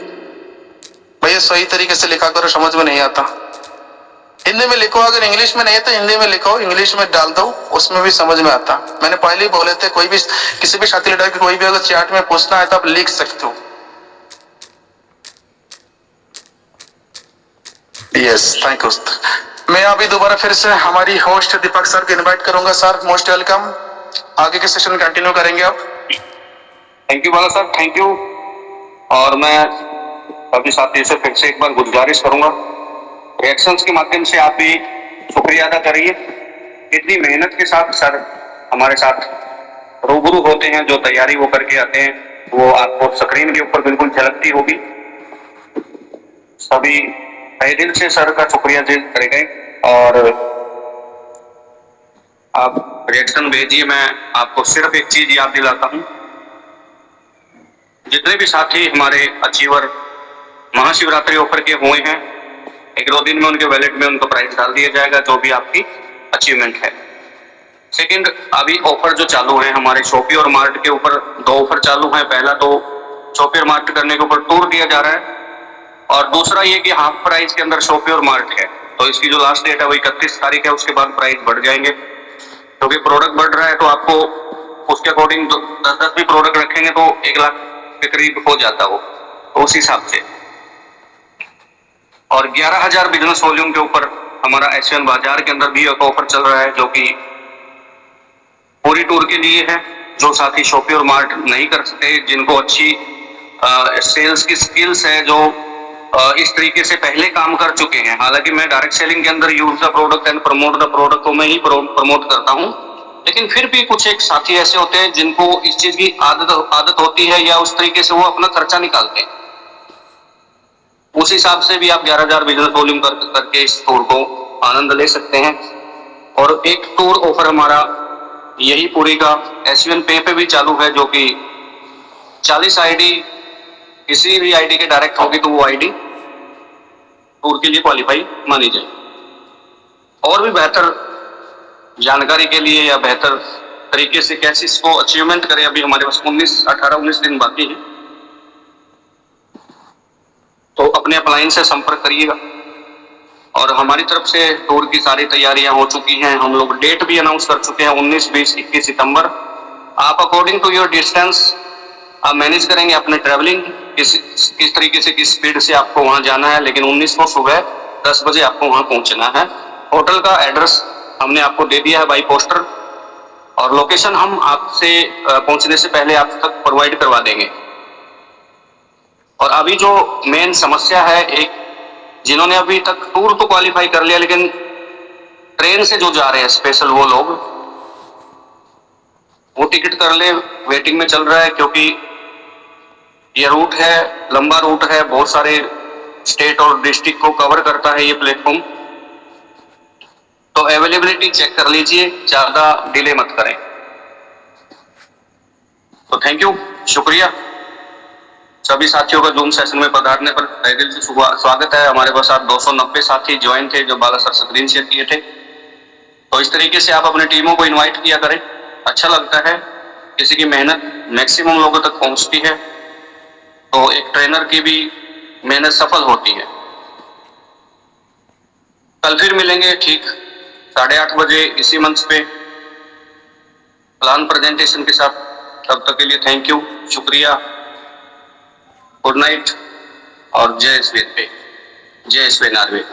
भैया सही तरीके से लिखा करो, समझ में नहीं आता। हिंदी में लिखो, अगर इंग्लिश में नहीं है तो हिंदी में लिखो, इंग्लिश में डाल दो, उसमें भी समझ में आता। मैंने पहले ही बोले थे, कोई भी किसी भी साथी लीडर की कोई भी अगर चैट में पूछना है तो आप लिख सकते हो। Yes thank you. मैं अभी दोबारा फिर से हमारी होस्ट दीपक सर को इनवाइट करूंगा। सर मोस्ट वेलकम, आगे के सेशन कंटिन्यू करेंगे आप। Thank you Bala sir, thank you. और मैं अभी साथी से फिर से एक बार गुजारिश करूंगा, रिएक्शंस के माध्यम से आप भी शुक्रिया अदा करिए। इतनी मेहनत के साथ सर हमारे साथ रूबरू होते हैं, जो तैयारी वो करके आते हैं वो आपको स्क्रीन के ऊपर बिल्कुल झलकती होगी। सभी तहे दिल से सर का शुक्रिया करेंगे और आप रिएक्शन भेजिए। मैं आपको सिर्फ एक चीज याद दिलाता हूं, जितने भी साथी हमारे अचीवर महाशिवरात्रि ऑफर के हुए हैं, 1-2 दिन में उनके वैलेट में उनको प्राइस डाल दिया जाएगा, जो भी आपकी अचीवमेंट है। सेकंड, अभी ऑफर जो चालू है हमारे शॉपी और मार्ट के ऊपर 2 ऑफर चालू है। पहला तो शॉपी और मार्ट करने के ऊपर टूर दिया जा रहा है, और दूसरा ये कि हाफ प्राइस के अंदर शॉपी और मार्ट है। तो इसकी जो लास्ट डेट है वो 31 तारीख है, उसके बाद प्राइस बढ़ जाएंगे, क्योंकि प्रोडक्ट बढ़ रहा है तो आपको उसके अकॉर्डिंग 10-10 भी प्रोडक्ट रखेंगे तो 1 लाख के करीब हो जाता हो, तो उस हिसाब से। और 11,000 बिजनेस वॉल्यूम के ऊपर हमारा एशियन बाजार के अंदर भी एक ऑफर चल रहा है, जो कि पूरी टूर के लिए है। जो साथी शॉपी और मार्ट नहीं कर सकते, जिनको अच्छी सेल्स की स्किल्स है, जो इस तरीके से पहले काम कर चुके हैं। हालांकि मैं डायरेक्ट सेलिंग के अंदर use the product and promote the product को मैं ही प्रमोट करता हूं, लेकिन फिर भी कुछ एक साथी ऐसे होते हैं जिनको इस चीज की आदत होती है, या उस तरीके से वो अपना खर्चा निकालते हैं। उस हिसाब से भी आप 11,000 बिजनेस वॉल्यूम करके इस टूर को आनंद ले सकते हैं। और एक टूर ऑफर हमारा यही पूरी का एसवीएन पे पे भी चालू है, जो कि 40 आईडी किसी भी आईडी के डायरेक्ट होगी तो वो आईडी टूर के लिए क्वालिफाई मानी जाए। और भी बेहतर जानकारी के लिए या बेहतर तरीके से कैसे इसको अचीवमेंट करें, अभी हमारे पास 18-19 दिन बाकी है, तो अपने अपलाइन से संपर्क करिएगा। और हमारी तरफ से टूर की सारी तैयारियां हो चुकी हैं, हम लोग डेट भी अनाउंस कर चुके हैं 19, 20, 21 सितंबर। आप अकॉर्डिंग टू योर डिस्टेंस आप मैनेज करेंगे अपने ट्रैवलिंग, किस तरीके से किस स्पीड से आपको वहां जाना है, लेकिन 19 को सुबह 10 बजे आपको वहां पहुंचना है। होटल का एड्रेस हमने आपको दे दिया है बाई पोस्टर, और लोकेशन हम आपसे पहुंचने से पहले आप तक प्रोवाइड करवा देंगे। और अभी जो मेन समस्या है, एक जिन्होंने अभी तक टूर तो क्वालिफाई कर लिया, लेकिन ट्रेन से जो जा रहे हैं स्पेशल, वो लोग वो टिकट कर ले, वेटिंग में चल रहा है, क्योंकि ये रूट है, लंबा रूट है, बहुत सारे स्टेट और डिस्ट्रिक्ट को कवर करता है ये प्लेटफॉर्म। तो अवेलेबिलिटी चेक कर लीजिए, ज्यादा डिले मत करें। तो थैंक यू, शुक्रिया सभी साथियों का जूम सेशन में पधारने पर तहे दिल से स्वागत है। हमारे पास 290 साथी ज्वाइन थे जो बाला सर स्क्रीन शेयर किए थे। तो इस तरीके से आप अपनी टीमों को इनवाइट किया करें, अच्छा लगता है किसी की मेहनत मैक्सिमम लोगों तक पहुंचती है तो एक ट्रेनर की भी मेहनत सफल होती है। कल फिर मिलेंगे ठीक 8:30 बजे इसी मंच पे प्लान प्रेजेंटेशन के साथ। तब तक के लिए थैंक यू, शुक्रिया, गुड नाइट और जय श्वेत पे, जय श्वेत नार्वे।